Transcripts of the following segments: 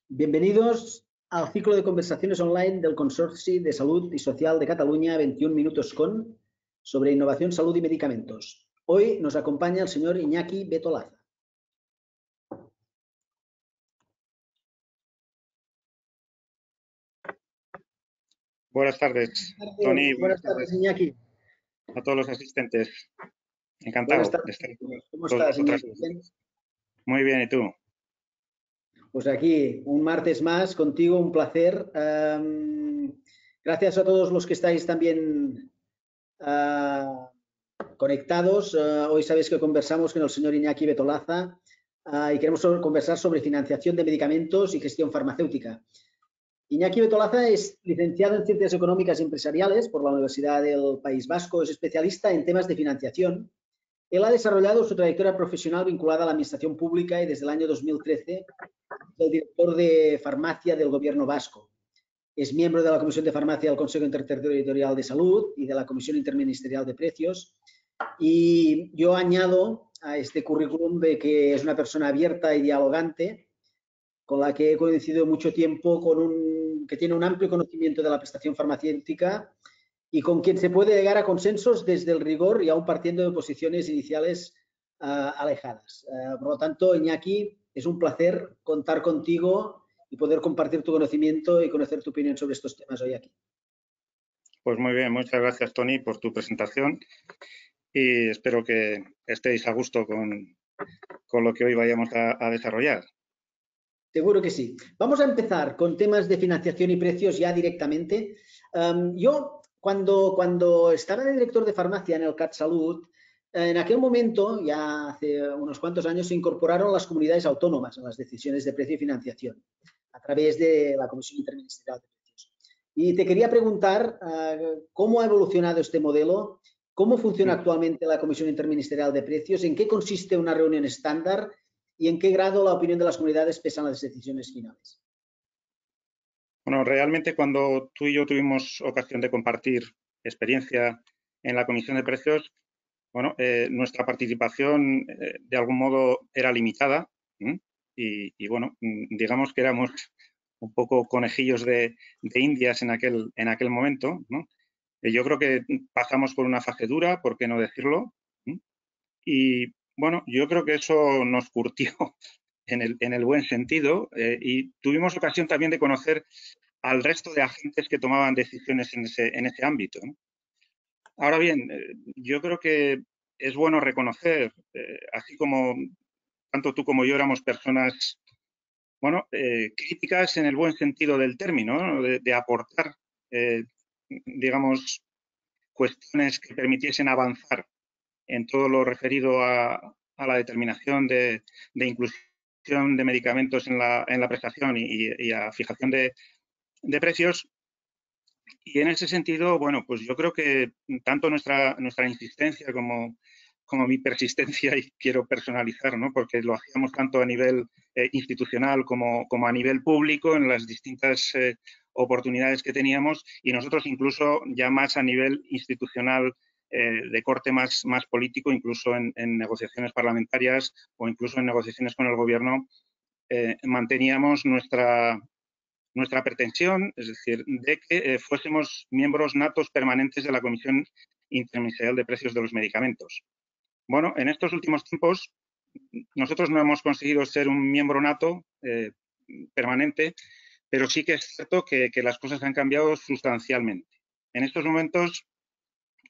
Bienvenidos al ciclo de conversaciones online del Consorci de Salud y Social de Cataluña, 21 minutos con, sobre innovación, salud y medicamentos. Hoy nos acompaña el señor Iñaki Betolaza. Buenas tardes, Tony. Buenas tardes, Iñaki. A todos los asistentes. Encantado de estar ¿Cómo estás, Iñaki? Muy bien, ¿y tú? Pues aquí, un martes más, contigo, un placer. Gracias a todos los que estáis también conectados. Hoy sabéis que conversamos con el señor Iñaki Betolaza y queremos conversar sobre financiación de medicamentos y gestión farmacéutica. Iñaki Betolaza es licenciado en Ciencias Económicas y Empresariales por la Universidad del País Vasco. Es especialista en temas de financiación. Él ha desarrollado su trayectoria profesional vinculada a la administración pública y desde el año 2013 es el director de farmacia del Gobierno vasco. Es miembro de la Comisión de Farmacia del Consejo Interterritorial de Salud y de la Comisión Interministerial de Precios. Y yo añado a este currículum de que es una persona abierta y dialogante, con la que he coincidido mucho tiempo, que tiene un amplio conocimiento de la prestación farmacéutica y con quien se puede llegar a consensos desde el rigor y aún partiendo de posiciones iniciales alejadas. Por lo tanto, Iñaki, es un placer contar contigo y poder compartir tu conocimiento y conocer tu opinión sobre estos temas hoy aquí. Pues muy bien, muchas gracias, Tony, por tu presentación y espero que estéis a gusto con lo que hoy vayamos a desarrollar. Seguro que sí. Vamos a empezar con temas de financiación y precios ya directamente. Yo, cuando estaba de director de farmacia en el CatSalut, en aquel momento, ya hace unos cuantos años, se incorporaron las comunidades autónomas en las decisiones de precio y financiación a través de la Comisión Interministerial de Precios. Y te quería preguntar cómo ha evolucionado este modelo, cómo funciona actualmente la Comisión Interministerial de Precios, en qué consiste una reunión estándar y en qué grado la opinión de las comunidades pesa en las decisiones finales. Bueno, realmente cuando tú y yo tuvimos ocasión de compartir experiencia en la Comisión de Precios, bueno, nuestra participación de algún modo era limitada y bueno, digamos que éramos un poco conejillos de indias en aquel momento, ¿no? Yo creo que pasamos por una fase dura, por qué no decirlo, y bueno, yo creo que eso nos curtió en el buen sentido y tuvimos ocasión también de conocer al resto de agentes que tomaban decisiones en ese ámbito, ¿no? Ahora bien, yo creo que es bueno reconocer, así como tanto tú como yo éramos personas, bueno, críticas en el buen sentido del término, ¿no? de aportar, digamos, cuestiones que permitiesen avanzar en todo lo referido a la determinación de inclusión de medicamentos en la prestación y a fijación de precios. Y en ese sentido, bueno, pues yo creo que tanto nuestra insistencia como mi persistencia, y quiero personalizar, ¿no? Porque lo hacíamos tanto a nivel institucional como a nivel público en las distintas oportunidades que teníamos y nosotros incluso ya más a nivel institucional de corte más político, incluso en negociaciones parlamentarias o incluso en negociaciones con el Gobierno, manteníamos nuestra pretensión, es decir, de que fuésemos miembros natos permanentes de la Comisión Interministerial de Precios de los Medicamentos. Bueno, en estos últimos tiempos nosotros no hemos conseguido ser un miembro nato permanente, pero sí que es cierto que las cosas han cambiado sustancialmente. En estos momentos,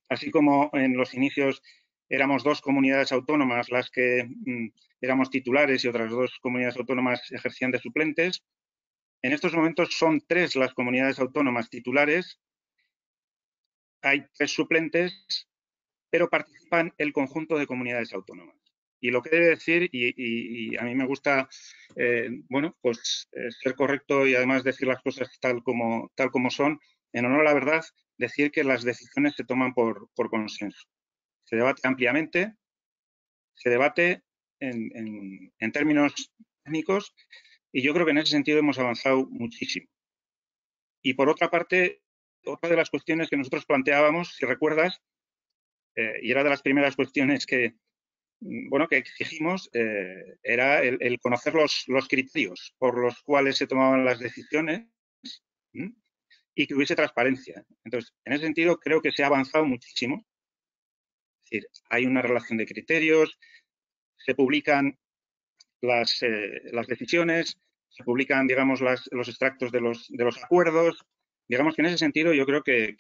así como en los inicios éramos dos comunidades autónomas las que éramos titulares y otras dos comunidades autónomas ejercían de suplentes, en estos momentos son 3 las comunidades autónomas titulares, hay 3 suplentes, pero participan el conjunto de comunidades autónomas. Y lo que debe decir, y a mí me gusta, bueno, pues ser correcto y además decir las cosas tal como son, en honor a la verdad, decir que las decisiones se toman por consenso. Se debate ampliamente, se debate en términos técnicos y yo creo que en ese sentido hemos avanzado muchísimo. Y por otra parte, otra de las cuestiones que nosotros planteábamos, si recuerdas, y era de las primeras cuestiones que bueno, que exigimos era el conocer los criterios por los cuales se tomaban las decisiones y que hubiese transparencia. Entonces, en ese sentido, creo que se ha avanzado muchísimo. Es decir, hay una relación de criterios, se publican las decisiones, se publican, digamos, los extractos de los acuerdos. Digamos que en ese sentido yo creo que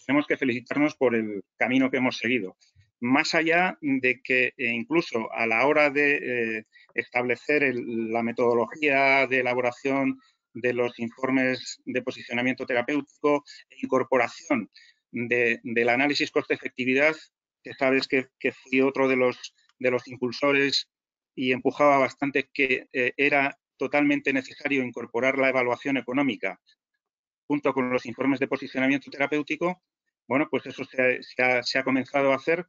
tenemos que felicitarnos por el camino que hemos seguido. Más allá de que incluso a la hora de establecer la metodología de elaboración de los informes de posicionamiento terapéutico e incorporación del análisis coste-efectividad, que sabes que fui otro de los impulsores y empujaba bastante que era totalmente necesario incorporar la evaluación económica junto con los informes de posicionamiento terapéutico. Bueno, pues eso se ha comenzado a hacer.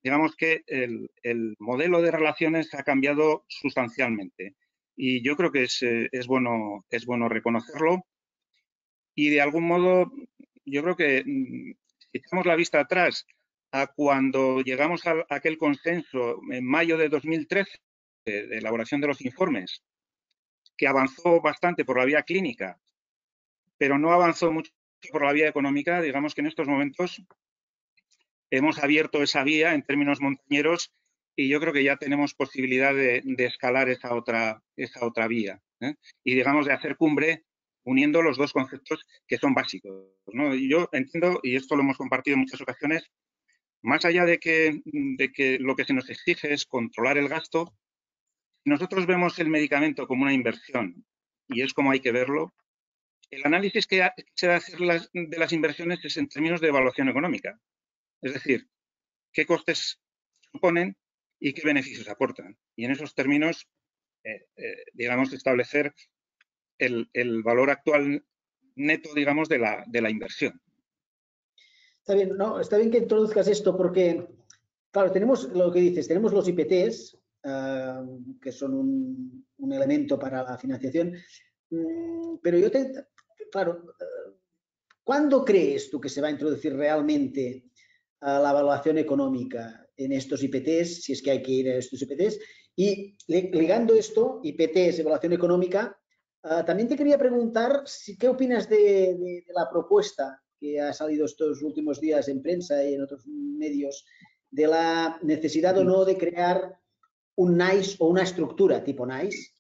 Digamos que el modelo de relaciones ha cambiado sustancialmente y yo creo que es bueno reconocerlo y de algún modo yo creo que si echamos la vista atrás a cuando llegamos a aquel consenso en mayo de 2013 de elaboración de los informes, que avanzó bastante por la vía clínica, pero no avanzó mucho por la vía económica, digamos que en estos momentos hemos abierto esa vía en términos montañeros y yo creo que ya tenemos posibilidad de escalar esa otra vía y, digamos, de hacer cumbre uniendo los dos conceptos que son básicos, ¿no? Y yo entiendo, y esto lo hemos compartido en muchas ocasiones, más allá de que lo que se nos exige es controlar el gasto, nosotros vemos el medicamento como una inversión y es como hay que verlo. El análisis que se debe hacer de las inversiones es en términos de evaluación económica. Es decir, qué costes suponen y qué beneficios aportan. Y en esos términos, digamos, establecer el valor actual neto, digamos, de la inversión. Está bien, no, está bien que introduzcas esto porque, claro, tenemos lo que dices, tenemos los IPTs, que son un elemento para la financiación, pero claro, ¿cuándo crees tú que se va a introducir realmente la evaluación económica en estos IPTs, si es que hay que ir a estos IPTs? Y ligando esto, IPTs, evaluación económica, también te quería preguntar qué opinas de la propuesta que ha salido estos últimos días en prensa y en otros medios de la necesidad o no de crear un NICE o una estructura tipo NICE,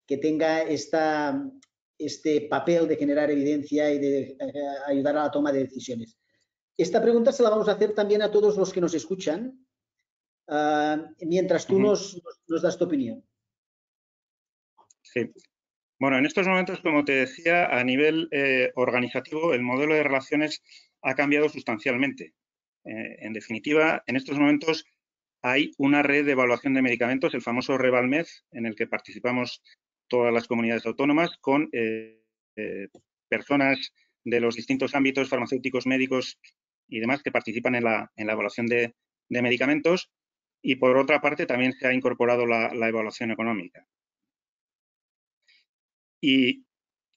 que tenga este papel de generar evidencia y de ayudar a la toma de decisiones. Esta pregunta se la vamos a hacer también a todos los que nos escuchan, mientras tú nos das tu opinión. Sí. Bueno, en estos momentos, como te decía, a nivel organizativo, el modelo de relaciones ha cambiado sustancialmente. En definitiva, en estos momentos hay una red de evaluación de medicamentos, el famoso Revalmed, en el que participamos todas las comunidades autónomas con personas de los distintos ámbitos farmacéuticos, médicos y demás que participan en la evaluación de medicamentos. Y, por otra parte, también se ha incorporado la evaluación económica. Y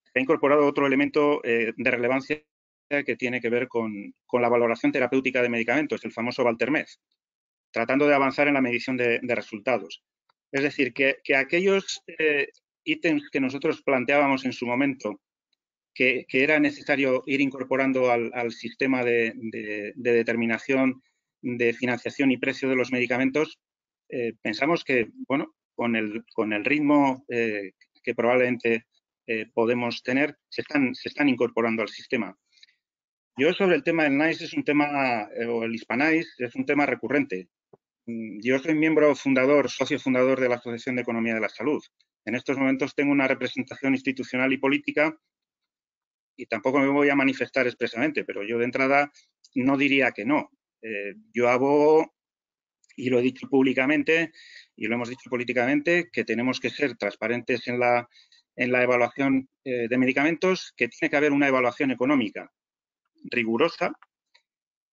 se ha incorporado otro elemento de relevancia que tiene que ver con la valoración terapéutica de medicamentos, el famoso Valtermed, tratando de avanzar en la medición de resultados. Es decir, que aquellos ítems que nosotros planteábamos en su momento, que era necesario ir incorporando al sistema de determinación de financiación y precio de los medicamentos, pensamos que, bueno, con el ritmo que probablemente podemos tener, se están incorporando al sistema. Yo sobre el tema del NICE es un tema, o el HispANICE, es un tema recurrente. Yo soy miembro fundador, socio fundador de la Asociación de Economía de la Salud. En estos momentos tengo una representación institucional y política y tampoco me voy a manifestar expresamente, pero yo de entrada no diría que no. Yo abogo, y lo he dicho públicamente y lo hemos dicho políticamente, que tenemos que ser transparentes en la evaluación de medicamentos, que tiene que haber una evaluación económica rigurosa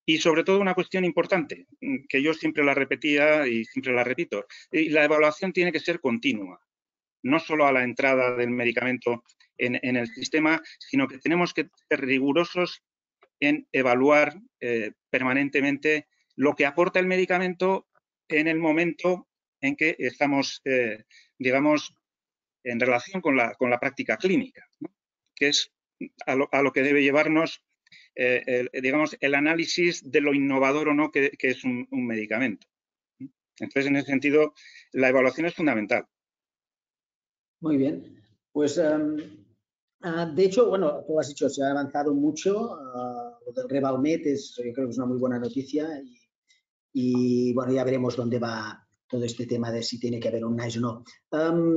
y, sobre todo, una cuestión importante, que yo siempre la repetía y siempre la repito, y la evaluación tiene que ser continua, no solo a la entrada del medicamento en el sistema, sino que tenemos que ser rigurosos en evaluar permanentemente lo que aporta el medicamento en el momento en que estamos, digamos, en relación con la práctica clínica, ¿no? Que es a lo que debe llevarnos, digamos, el análisis de lo innovador o no que es un medicamento. Entonces, en ese sentido, la evaluación es fundamental. Muy bien. Pues, de hecho, bueno, tú has dicho, se ha avanzado mucho. Lo del Revalmet yo creo que es una muy buena noticia y, bueno, ya veremos dónde va todo este tema de si tiene que haber un NICE o no.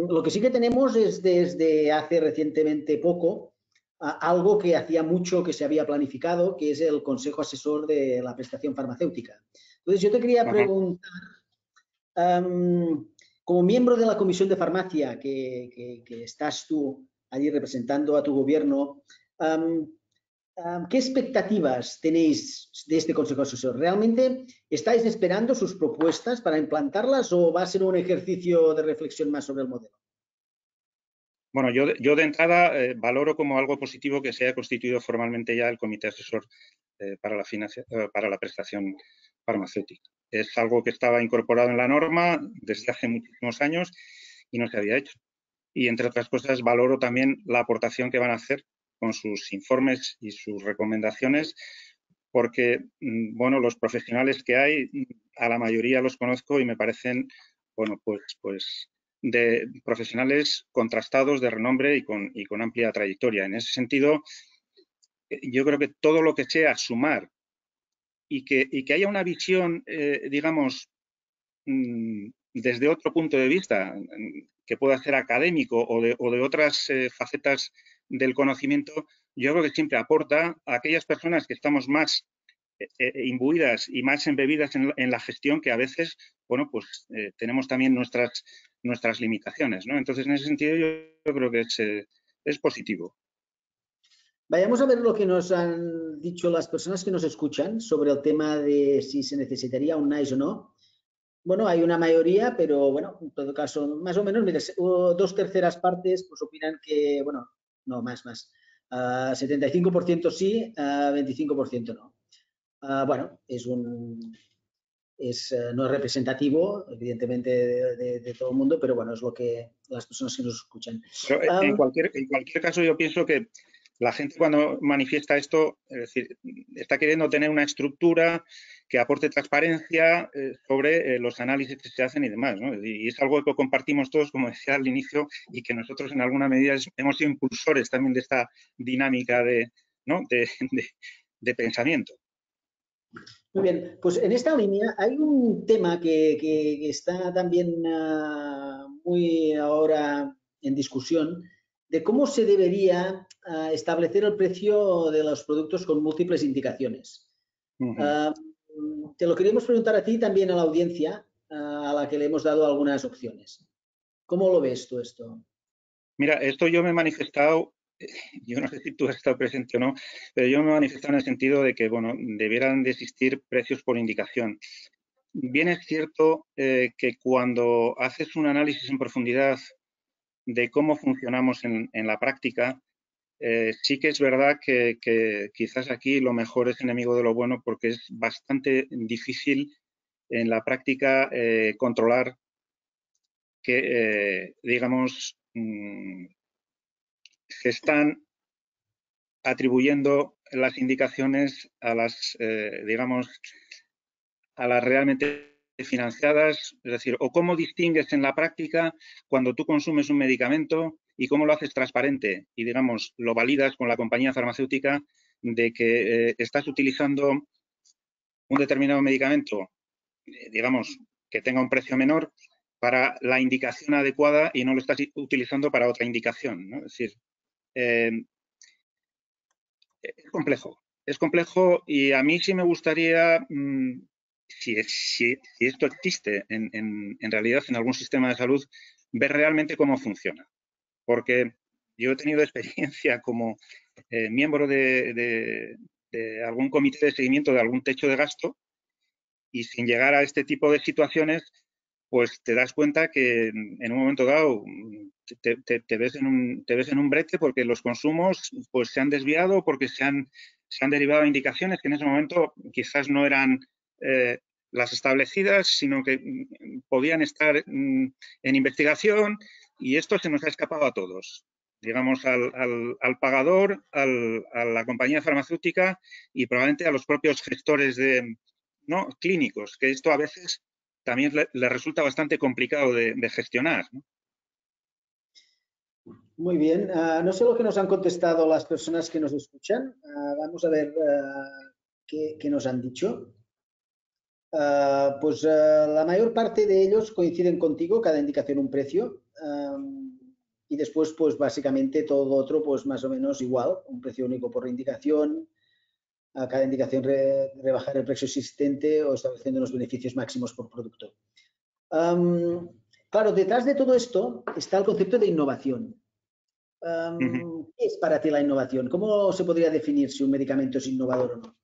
Lo que sí que tenemos es desde hace recientemente poco algo que hacía mucho que se había planificado, que es el Consejo Asesor de la Prestación Farmacéutica. Entonces, yo te quería preguntar, como miembro de la Comisión de Farmacia, que estás tú allí representando a tu gobierno, ¿qué expectativas tenéis de este Consejo Asesor? ¿Realmente estáis esperando sus propuestas para implantarlas o va a ser un ejercicio de reflexión más sobre el modelo? Bueno, yo de entrada valoro como algo positivo que se haya constituido formalmente ya el Comité Asesor para la prestación farmacéutica. Es algo que estaba incorporado en la norma desde hace muchísimos años y no se había hecho. Y, entre otras cosas, valoro también la aportación que van a hacer con sus informes y sus recomendaciones, porque, bueno, los profesionales que hay, a la mayoría los conozco y me parecen, bueno, pues de profesionales contrastados, de renombre y con amplia trayectoria. En ese sentido, yo creo que todo lo que sea sumar y que haya una visión, digamos, desde otro punto de vista, que pueda ser académico o de otras facetas del conocimiento, yo creo que siempre aporta a aquellas personas que estamos más imbuidas y más embebidas en la gestión, que a veces, bueno, pues tenemos también nuestras limitaciones, ¿no? Entonces, en ese sentido, yo creo que es positivo. Vayamos a ver lo que nos han dicho las personas que nos escuchan sobre el tema de si se necesitaría un NICE o no. Bueno, hay una mayoría, pero bueno, en todo caso, más o menos, mira, 2/3 partes pues opinan que, bueno, no, más. 75% sí, 25% no. Bueno, no es representativo, evidentemente, de todo el mundo, pero bueno, es lo que las personas que nos escuchan. Pero en cualquier caso, yo pienso que la gente, cuando manifiesta esto, es decir, está queriendo tener una estructura que aporte transparencia sobre los análisis que se hacen y demás, ¿no? Y es algo que compartimos todos, como decía al inicio, y que nosotros en alguna medida hemos sido impulsores también de esta dinámica de pensamiento. Muy bien, pues en esta línea hay un tema que está también muy ahora en discusión, de cómo se debería establecer el precio de los productos con múltiples indicaciones. Te lo queríamos preguntar a ti, también a la audiencia, a la que le hemos dado algunas opciones. ¿Cómo lo ves tú esto? Mira, esto yo me he manifestado, yo no sé si tú has estado presente o no, pero yo me he manifestado en el sentido de que, bueno, debieran de existir precios por indicación. Bien es cierto que cuando haces un análisis en profundidad de cómo funcionamos en la práctica, sí que es verdad que quizás aquí lo mejor es enemigo de lo bueno, porque es bastante difícil en la práctica controlar que, digamos, se están atribuyendo las indicaciones a las, digamos, a las realmente financiadas, es decir, o cómo distingues en la práctica cuando tú consumes un medicamento y cómo lo haces transparente y, digamos, lo validas con la compañía farmacéutica de que estás utilizando un determinado medicamento, digamos, que tenga un precio menor para la indicación adecuada y no lo estás utilizando para otra indicación, ¿no? Es decir, es complejo y a mí sí me gustaría, si esto existe en realidad en algún sistema de salud, ver realmente cómo funciona. Porque yo he tenido experiencia como miembro de algún comité de seguimiento de algún techo de gasto y sin llegar a este tipo de situaciones, pues te das cuenta que en un momento dado te ves en un brete porque los consumos pues se han desviado, porque se han derivado a indicaciones que en ese momento quizás no eran las establecidas, sino que podían estar en investigación, y esto se nos ha escapado a todos, digamos, al pagador, a la compañía farmacéutica y probablemente a los propios gestores clínicos, que esto a veces también le resulta bastante complicado de gestionar, ¿no? Muy bien. No sé lo que nos han contestado las personas que nos escuchan. Vamos a ver qué nos han dicho. Pues la mayor parte de ellos coinciden contigo, cada indicación un precio. Y después, pues básicamente todo otro, pues más o menos igual, un precio único por indicación, a cada indicación rebajar el precio existente o estableciendo los beneficios máximos por producto. Claro, detrás de todo esto está el concepto de innovación. ¿Qué es para ti la innovación? ¿Cómo se podría definir si un medicamento es innovador o no?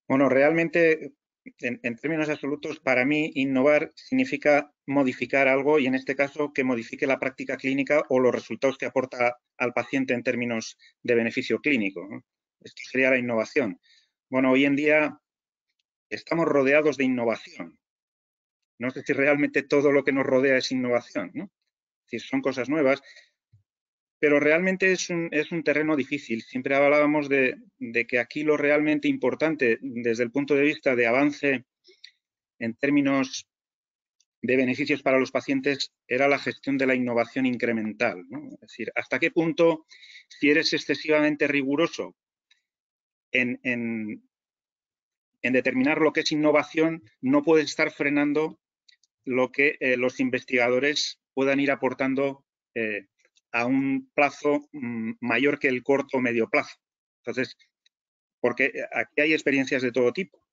Bueno, realmente, en términos absolutos, para mí, innovar significa modificar algo y, en este caso, que modifique la práctica clínica o los resultados que aporta al paciente en términos de beneficio clínico, ¿no? Esto sería la innovación. Bueno, hoy en día estamos rodeados de innovación. No sé si realmente todo lo que nos rodea es innovación, ¿no? Es decir, son cosas nuevas, pero realmente es un terreno difícil. Siempre hablábamos de que aquí lo realmente importante desde el punto de vista de avance en términos de beneficios para los pacientes era la gestión de la innovación incremental, ¿no? Es decir, hasta qué punto, si eres excesivamente riguroso en determinar lo que es innovación, no puedes estar frenando lo que los investigadores puedan ir aportando a un plazo mayor que el corto o medio plazo. Entonces, porque aquí hay experiencias de todo tipo.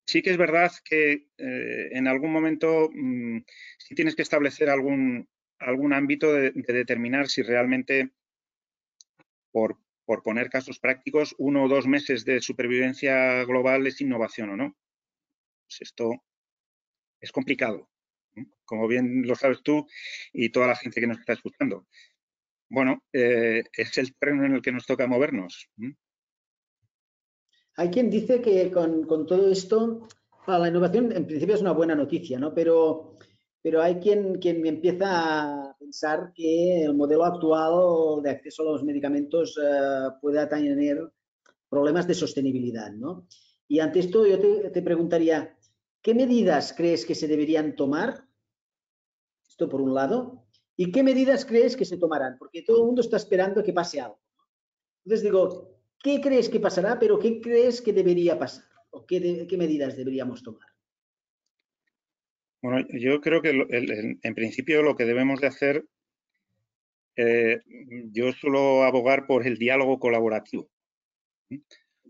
Sí que es verdad que en algún momento sí tienes que establecer algún ámbito de determinar si realmente, por poner casos prácticos, 1 o 2 meses de supervivencia global es innovación o no. Pues esto es complicado, ¿no? Como bien lo sabes tú y toda la gente que nos está escuchando. Bueno, es el terreno en el que nos toca movernos. Hay quien dice que con todo esto, la innovación en principio es una buena noticia, ¿no? Pero hay quien empieza a pensar que el modelo actual de acceso a los medicamentos pueda tener problemas de sostenibilidad, ¿no? Y ante esto yo te preguntaría, ¿qué medidas crees que se deberían tomar? Esto por un lado. ¿Y qué medidas crees que se tomarán? Porque todo el mundo está esperando que pase algo. Entonces digo, ¿qué crees que pasará, pero qué crees que debería pasar? ¿O qué medidas deberíamos tomar? Bueno, yo creo que en principio lo que debemos de hacer, yo suelo abogar por el diálogo colaborativo.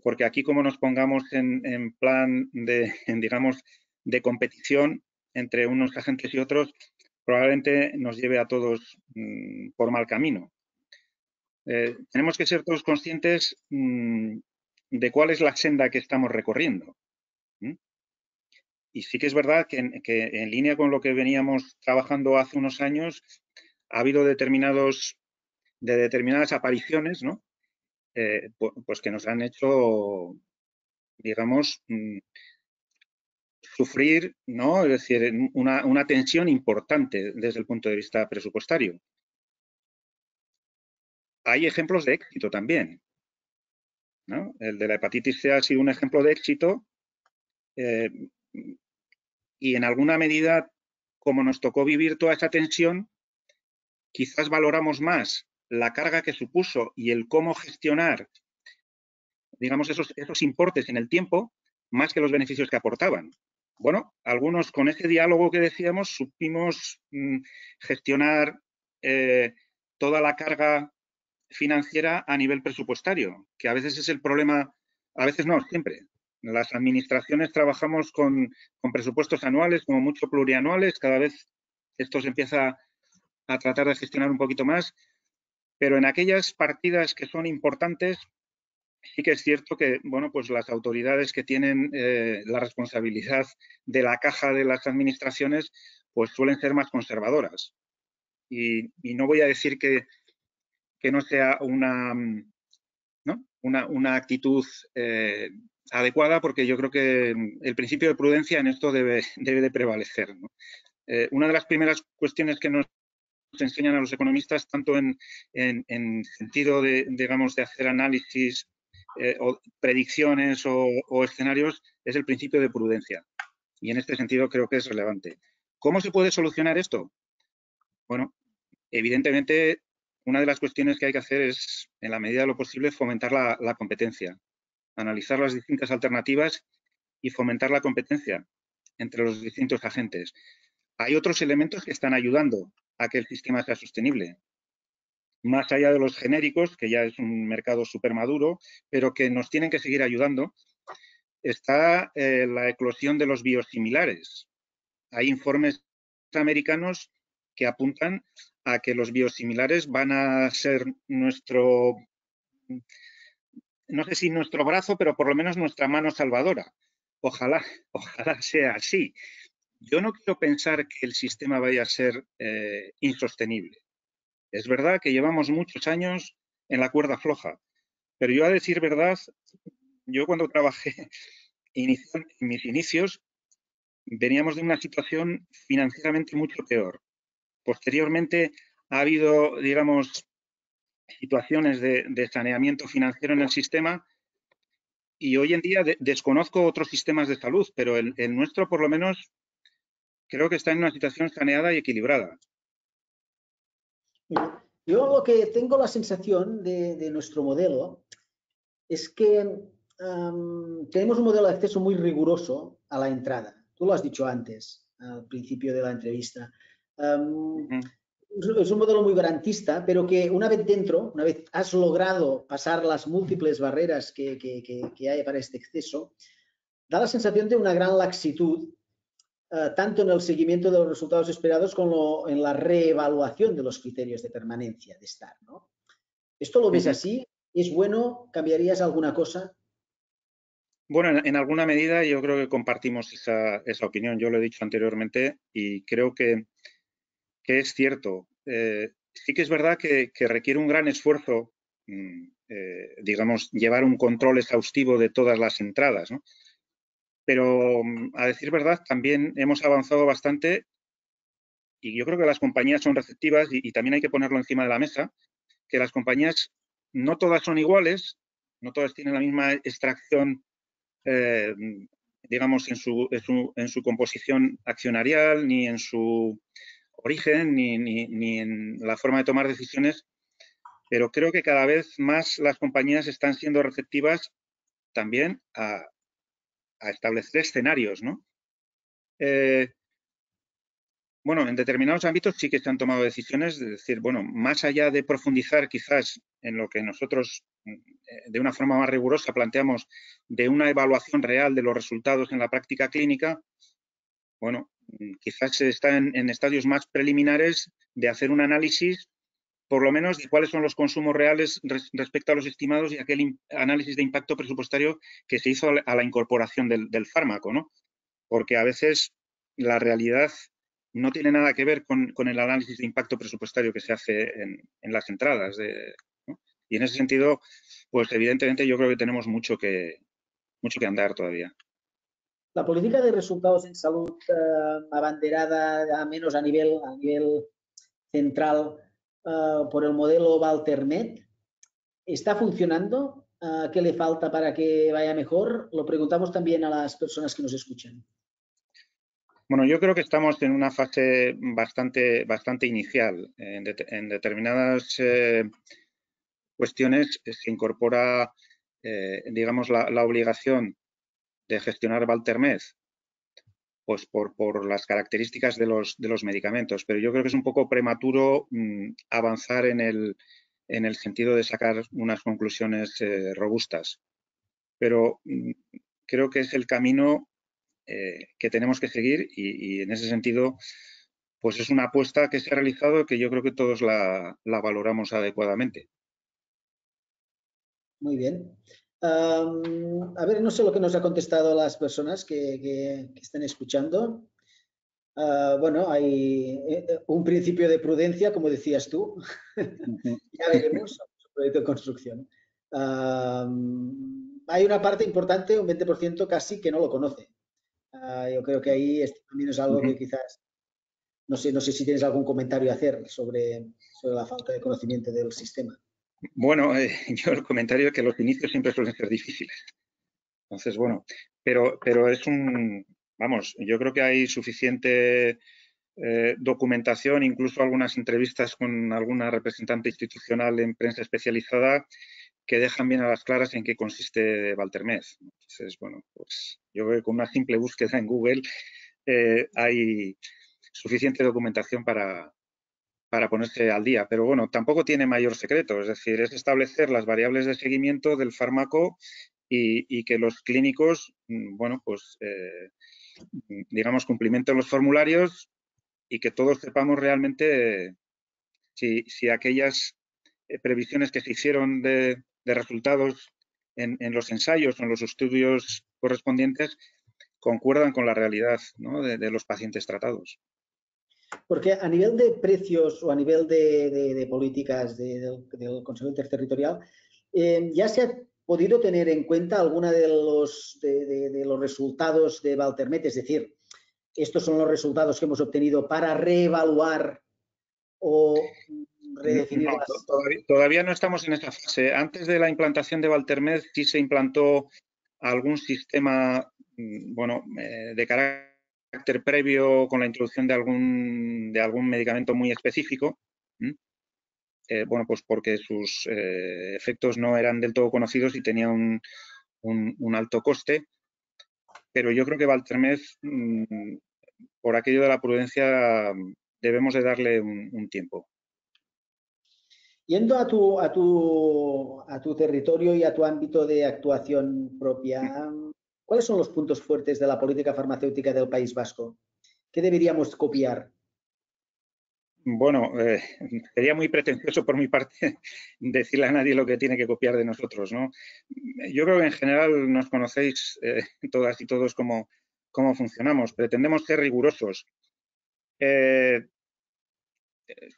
Porque aquí, como nos pongamos en plan digamos, de competición entre unos agentes y otros, probablemente nos lleve a todos por mal camino. Tenemos que ser todos conscientes de cuál es la senda que estamos recorriendo. Y sí que es verdad que en línea con lo que veníamos trabajando hace unos años, ha habido determinadas apariciones, ¿no? Pues que nos han hecho, digamos, sufrir, ¿no? Es decir, una tensión importante desde el punto de vista presupuestario. Hay ejemplos de éxito también, ¿no? El de la hepatitis C ha sido un ejemplo de éxito y en alguna medida, como nos tocó vivir toda esa tensión, quizás valoramos más la carga que supuso y el cómo gestionar, digamos, esos importes en el tiempo, más que los beneficios que aportaban. Bueno, algunos con ese diálogo que decíamos supimos gestionar toda la carga financiera a nivel presupuestario, que a veces es el problema, a veces no, siempre. Las administraciones trabajamos con presupuestos anuales, como mucho plurianuales, cada vez esto se empieza a tratar de gestionar un poquito más, pero en aquellas partidas que son importantes, sí que es cierto que, bueno, pues las autoridades que tienen la responsabilidad de la caja de las administraciones, pues suelen ser más conservadoras. Y no voy a decir que no sea una actitud adecuada, porque yo creo que el principio de prudencia en esto debe de prevalecer, ¿no? Una de las primeras cuestiones que nos enseñan a los economistas, tanto en sentido de, digamos, de hacer análisis o predicciones o escenarios, es el principio de prudencia. Y en este sentido creo que es relevante. ¿Cómo se puede solucionar esto? Bueno, evidentemente, una de las cuestiones que hay que hacer es, en la medida de lo posible, fomentar la competencia, analizar las distintas alternativas y fomentar la competencia entre los distintos agentes. Hay otros elementos que están ayudando a que el sistema sea sostenible. Más allá de los genéricos, que ya es un mercado súper maduro, pero que nos tienen que seguir ayudando, está la eclosión de los biosimilares. Hay informes americanos que apuntan a que los biosimilares van a ser nuestro, no sé si nuestro brazo, pero por lo menos nuestra mano salvadora. Ojalá sea así. Yo no quiero pensar que el sistema vaya a ser insostenible. Es verdad que llevamos muchos años en la cuerda floja, pero yo, a decir verdad, yo cuando trabajé en mis inicios, veníamos de una situación financieramente mucho peor. Posteriormente ha habido, digamos, situaciones de saneamiento financiero en el sistema y hoy en día desconozco otros sistemas de salud, pero el nuestro por lo menos creo que está en una situación saneada y equilibrada. Yo lo que tengo la sensación de nuestro modelo es que tenemos un modelo de acceso muy riguroso a la entrada. Tú lo has dicho antes, al principio de la entrevista. Es un modelo muy garantista, pero que una vez dentro, una vez has logrado pasar las múltiples barreras que hay para este acceso, da la sensación de una gran laxitud, tanto en el seguimiento de los resultados esperados como en la reevaluación de los criterios de permanencia de estar, ¿no? ¿Esto lo ves así? ¿Es bueno? ¿Cambiarías alguna cosa? Bueno, en alguna medida yo creo que compartimos esa opinión. Yo lo he dicho anteriormente y creo que es cierto. Sí que es verdad que requiere un gran esfuerzo, digamos, llevar un control exhaustivo de todas las entradas, ¿no? Pero, a decir verdad, también hemos avanzado bastante y yo creo que las compañías son receptivas y también hay que ponerlo encima de la mesa, que las compañías no todas son iguales, no todas tienen la misma extracción, digamos, en su composición accionarial, ni en su origen, ni en la forma de tomar decisiones, pero creo que cada vez más las compañías están siendo receptivas también a establecer escenarios, ¿no? Bueno, en determinados ámbitos sí que se han tomado decisiones de decir, bueno, más allá de profundizar quizás en lo que nosotros de una forma más rigurosa planteamos de una evaluación real de los resultados en la práctica clínica, bueno, quizás se está en estadios más preliminares de hacer un análisis, por lo menos, de cuáles son los consumos reales respecto a los estimados y aquel análisis de impacto presupuestario que se hizo a la incorporación del fármaco, ¿no? Porque a veces la realidad no tiene nada que ver con el análisis de impacto presupuestario que se hace en las entradas, ¿no? Y en ese sentido, pues evidentemente yo creo que tenemos mucho que andar todavía. La política de resultados en salud abanderada, a menos a nivel central, por el modelo Walter-Med, ¿está funcionando? ¿Qué le falta para que vaya mejor? Lo preguntamos también a las personas que nos escuchan. Bueno, yo creo que estamos en una fase bastante inicial. En determinadas cuestiones se incorpora, digamos, la obligación de gestionar Walter-Med, pues por las características de los medicamentos. Pero yo creo que es un poco prematuro avanzar en el sentido de sacar unas conclusiones robustas. Pero creo que es el camino que tenemos que seguir y en ese sentido, pues es una apuesta que se ha realizado que yo creo que todos la valoramos adecuadamente. Muy bien. A ver, no sé lo que nos ha contestado las personas que están escuchando. Bueno, hay un principio de prudencia, como decías tú. Ya veremos, un proyecto de construcción. hay una parte importante, un 20% casi, que no lo conoce. Yo creo que ahí esto también es algo que quizás, no sé si tienes algún comentario a hacer sobre la falta de conocimiento del sistema. Bueno, yo el comentario es que los inicios siempre suelen ser difíciles. Entonces, bueno, pero es vamos, yo creo que hay suficiente documentación, incluso algunas entrevistas con alguna representante institucional en prensa especializada que dejan bien a las claras en qué consiste Valtermez. Entonces, bueno, pues yo creo que con una simple búsqueda en Google hay suficiente documentación para ponerse al día. Pero bueno, tampoco tiene mayor secreto, es decir, es establecer las variables de seguimiento del fármaco y que los clínicos, bueno, pues digamos, cumplimenten los formularios y que todos sepamos realmente si aquellas previsiones que se hicieron de resultados en los ensayos o en los estudios correspondientes concuerdan con la realidad, ¿no?, de los pacientes tratados. Porque a nivel de precios o a nivel de políticas del Consejo Interterritorial, ya se ha podido tener en cuenta alguna de los resultados de Valtermet, es decir, estos son los resultados que hemos obtenido para reevaluar o redefinir No, las... todavía no estamos en esa fase. Antes de la implantación de Valtermed sí se implantó algún sistema, bueno, de carácter previo con la introducción de algún medicamento muy específico. Bueno, pues porque sus efectos no eran del todo conocidos y tenía un alto coste. Pero yo creo que Valtermed, por aquello de la prudencia, debemos de darle un tiempo. Yendo a tu territorio y a tu ámbito de actuación propia, ¿cuáles son los puntos fuertes de la política farmacéutica del País Vasco? ¿Qué deberíamos copiar? Bueno, sería muy pretencioso por mi parte decirle a nadie lo que tiene que copiar de nosotros, ¿no? Yo creo que en general nos conocéis todas y todos cómo funcionamos. Pretendemos ser rigurosos.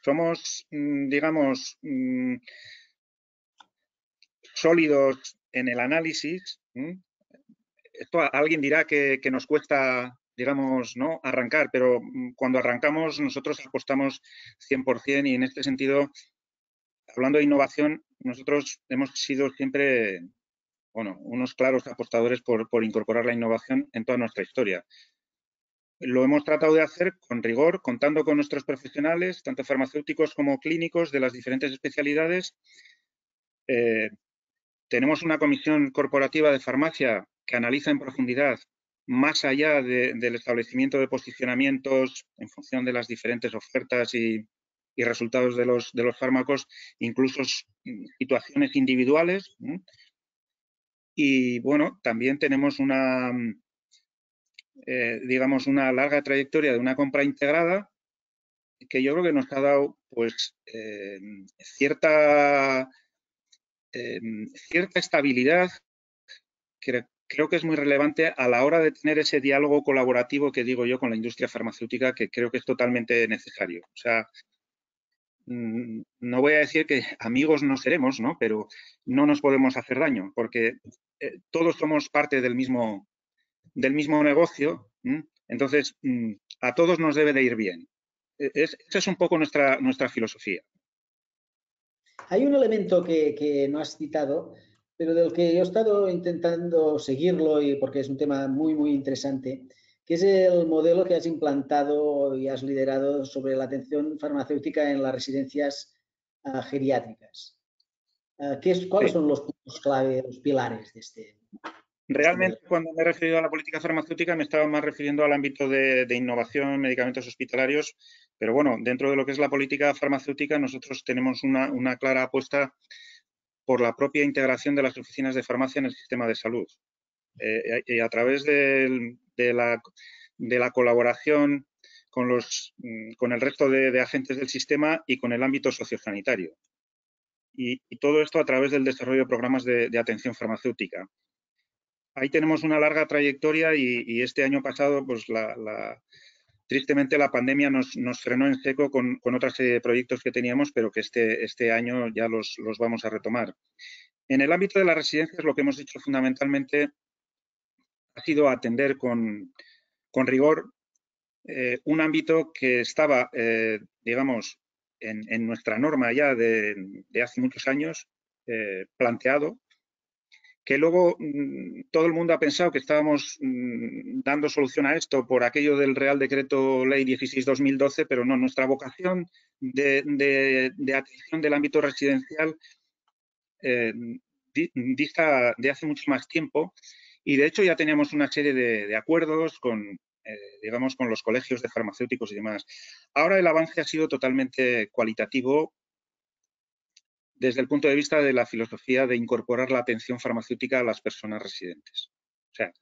Somos, digamos, sólidos en el análisis. Esto alguien dirá que nos cuesta, digamos, ¿no?, arrancar, pero cuando arrancamos nosotros apostamos 100% y en este sentido, hablando de innovación, nosotros hemos sido siempre, bueno, unos claros apostadores por incorporar la innovación en toda nuestra historia. Lo hemos tratado de hacer con rigor, contando con nuestros profesionales, tanto farmacéuticos como clínicos de las diferentes especialidades. Tenemos una comisión corporativa de farmacia que analiza en profundidad, más allá del establecimiento de posicionamientos en función de las diferentes ofertas y resultados de los fármacos, incluso situaciones individuales. Y bueno, también tenemos digamos, una larga trayectoria de una compra integrada que yo creo que nos ha dado pues cierta estabilidad, que creo que es muy relevante a la hora de tener ese diálogo colaborativo que digo yo con la industria farmacéutica, que creo que es totalmente necesario. O sea, no voy a decir que amigos no seremos, ¿no?, pero no nos podemos hacer daño, porque todos somos parte del mismo negocio. Entonces, a todos nos debe de ir bien. Esa es un poco nuestra filosofía. Hay un elemento que no has citado, pero del que yo he estado intentando seguirlo y porque es un tema muy, muy interesante, que es el modelo que has implantado y has liderado sobre la atención farmacéutica en las residencias geriátricas. ¿Cuáles son los puntos clave, los pilares de este Realmente, modelo? cuando me he referido a la política farmacéutica, me estaba más refiriendo al ámbito de innovación, medicamentos hospitalarios, pero bueno, dentro de lo que es la política farmacéutica, nosotros tenemos una clara apuesta por la propia integración de las oficinas de farmacia en el sistema de salud. Y a través de la colaboración con el resto de agentes del sistema y con el ámbito sociosanitario. Y todo esto a través del desarrollo de programas de atención farmacéutica. Ahí tenemos una larga trayectoria y este año pasado, pues tristemente la pandemia nos frenó en seco con otra serie de proyectos que teníamos, pero que este año ya los vamos a retomar. En el ámbito de las residencias, lo que hemos hecho fundamentalmente ha sido atender con rigor un ámbito que estaba, digamos, en nuestra norma ya de hace muchos años planteado, que luego todo el mundo ha pensado que estábamos dando solución a esto por aquello del Real Decreto Ley 16/2012, pero no, nuestra vocación de atención del ámbito residencial dista de hace mucho más tiempo, y de hecho ya teníamos una serie de acuerdos con, digamos, con los colegios de farmacéuticos y demás. Ahora el avance ha sido totalmente cualitativo desde el punto de vista de la filosofía de incorporar la atención farmacéutica a las personas residentes. O sea,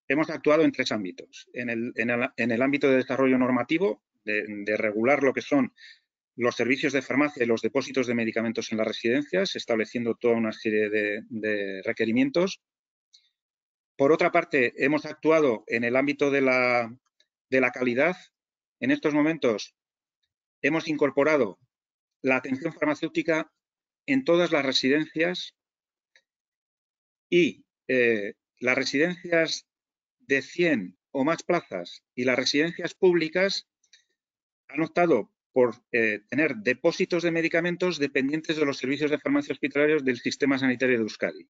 hemos actuado en 3 ámbitos. En el ámbito de desarrollo normativo, de regular lo que son los servicios de farmacia y los depósitos de medicamentos en las residencias, estableciendo toda una serie de requerimientos. Por otra parte, hemos actuado en el ámbito de la calidad. En estos momentos hemos incorporado la atención farmacéutica en todas las residencias y las residencias de 100 o más plazas y las residencias públicas han optado por tener depósitos de medicamentos dependientes de los servicios de farmacia hospitalarios del sistema sanitario de Euskadi.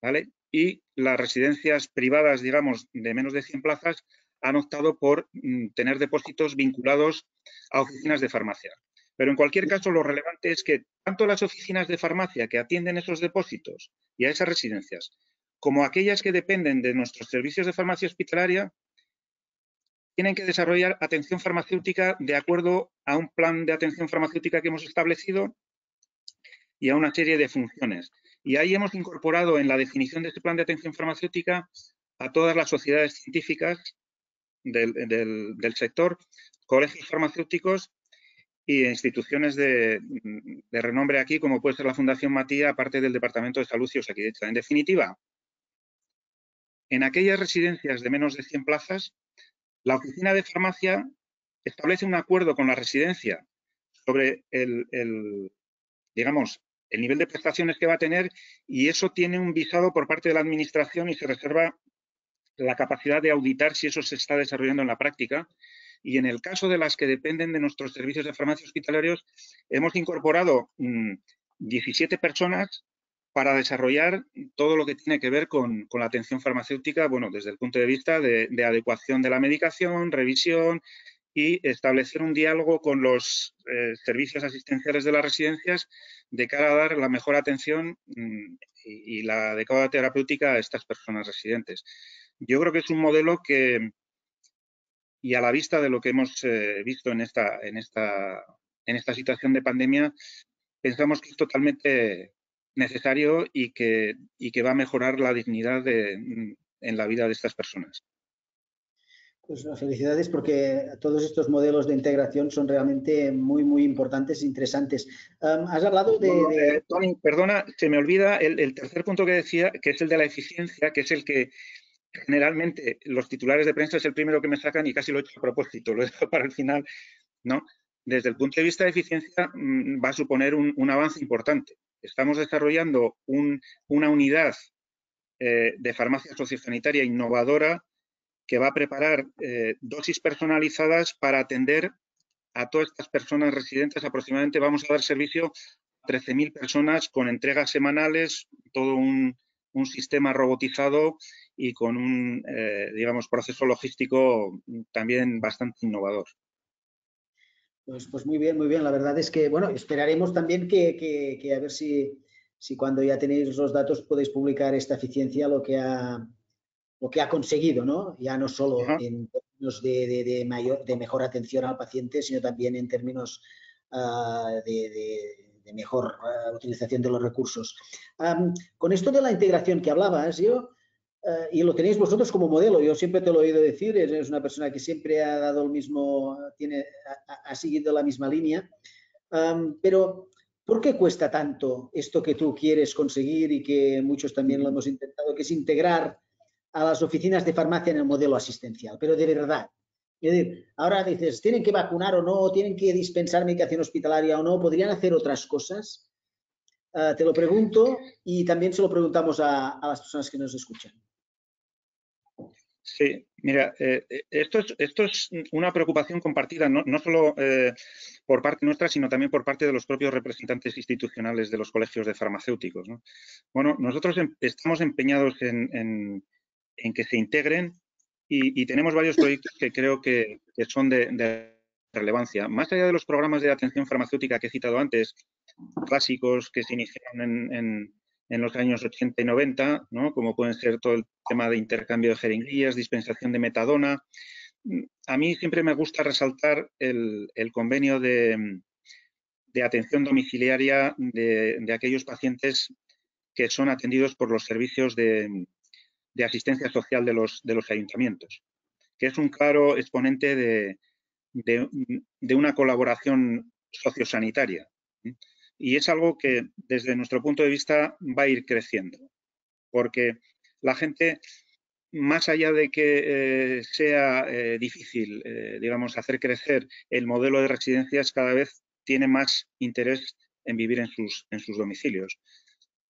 ¿Vale? Y las residencias privadas, digamos, de menos de 100 plazas han optado por tener depósitos vinculados a oficinas de farmacia. Pero en cualquier caso, lo relevante es que tanto las oficinas de farmacia que atienden esos depósitos y a esas residencias, como aquellas que dependen de nuestros servicios de farmacia hospitalaria, tienen que desarrollar atención farmacéutica de acuerdo a un plan de atención farmacéutica que hemos establecido y a una serie de funciones. Y ahí hemos incorporado en la definición de este plan de atención farmacéutica a todas las sociedades científicas del sector, colegios farmacéuticos y instituciones de renombre aquí, como puede ser la Fundación Matía, aparte del Departamento de Salud y Osakidetza. En definitiva, en aquellas residencias de menos de 100 plazas, la oficina de farmacia establece un acuerdo con la residencia sobre digamos, el nivel de prestaciones que va a tener, y eso tiene un visado por parte de la Administración y se reserva la capacidad de auditar si eso se está desarrollando en la práctica. Y en el caso de las que dependen de nuestros servicios de farmacia hospitalarios, hemos incorporado 17 personas para desarrollar todo lo que tiene que ver con la atención farmacéutica, bueno, desde el punto de vista de adecuación de la medicación, revisión y establecer un diálogo con los servicios asistenciales de las residencias de cara a dar la mejor atención y la adecuada terapéutica a estas personas residentes. Yo creo que es un modelo que, y a la vista de lo que hemos visto en esta situación de pandemia, pensamos que es totalmente necesario y que va a mejorar la dignidad en la vida de estas personas. Pues felicidades, porque todos estos modelos de integración son realmente muy, muy importantes e interesantes. Has hablado de... Tony, perdona, se me olvida el tercer punto que decía, que es el de la eficiencia, que es el que generalmente los titulares de prensa es el primero que me sacan y casi lo he hecho a propósito, lo he dejado para el final, ¿no? Desde el punto de vista de eficiencia va a suponer un avance importante. Estamos desarrollando una unidad de farmacia sociosanitaria innovadora que va a preparar dosis personalizadas para atender a todas estas personas residentes. Aproximadamente vamos a dar servicio a 13.000 personas con entregas semanales, todo un sistema robotizado y con un, digamos, proceso logístico también bastante innovador. Pues muy bien, muy bien. La verdad es que, bueno, esperaremos también que a ver si cuando ya tenéis los datos podéis publicar esta eficiencia, lo que ha conseguido, ¿no? Ya no solo en términos de mejor atención al paciente, sino también en términos de mejor utilización de los recursos. Con esto de la integración que hablabas, y lo tenéis vosotros como modelo, yo siempre te lo he oído decir, eres una persona que siempre ha dado el mismo, ha seguido la misma línea, pero ¿por qué cuesta tanto esto que tú quieres conseguir y que muchos también lo hemos intentado, que es integrar a las oficinas de farmacia en el modelo asistencial, pero de verdad? Es decir, ahora dices, ¿tienen que vacunar o no? ¿Tienen que dispensar medicación hospitalaria o no? ¿Podrían hacer otras cosas? Te lo pregunto y también se lo preguntamos a las personas que nos escuchan. Sí, mira, esto es una preocupación compartida, no solo por parte nuestra, sino también por parte de los propios representantes institucionales de los colegios de farmacéuticos, ¿no? Bueno, nosotros estamos empeñados en que se integren y tenemos varios proyectos que creo que son de relevancia. Más allá de los programas de atención farmacéutica que he citado antes, clásicos que se iniciaron en los años 80 y 90, ¿no? Como pueden ser todo el tema de intercambio de jeringuillas, dispensación de metadona. A mí siempre me gusta resaltar el convenio de atención domiciliaria de aquellos pacientes que son atendidos por los servicios de asistencia social de los ayuntamientos, que es un claro exponente de una colaboración sociosanitaria. Y es algo que, desde nuestro punto de vista, va a ir creciendo, porque la gente, más allá de que sea difícil, digamos, hacer crecer el modelo de residencias, cada vez tiene más interés en vivir en sus domicilios.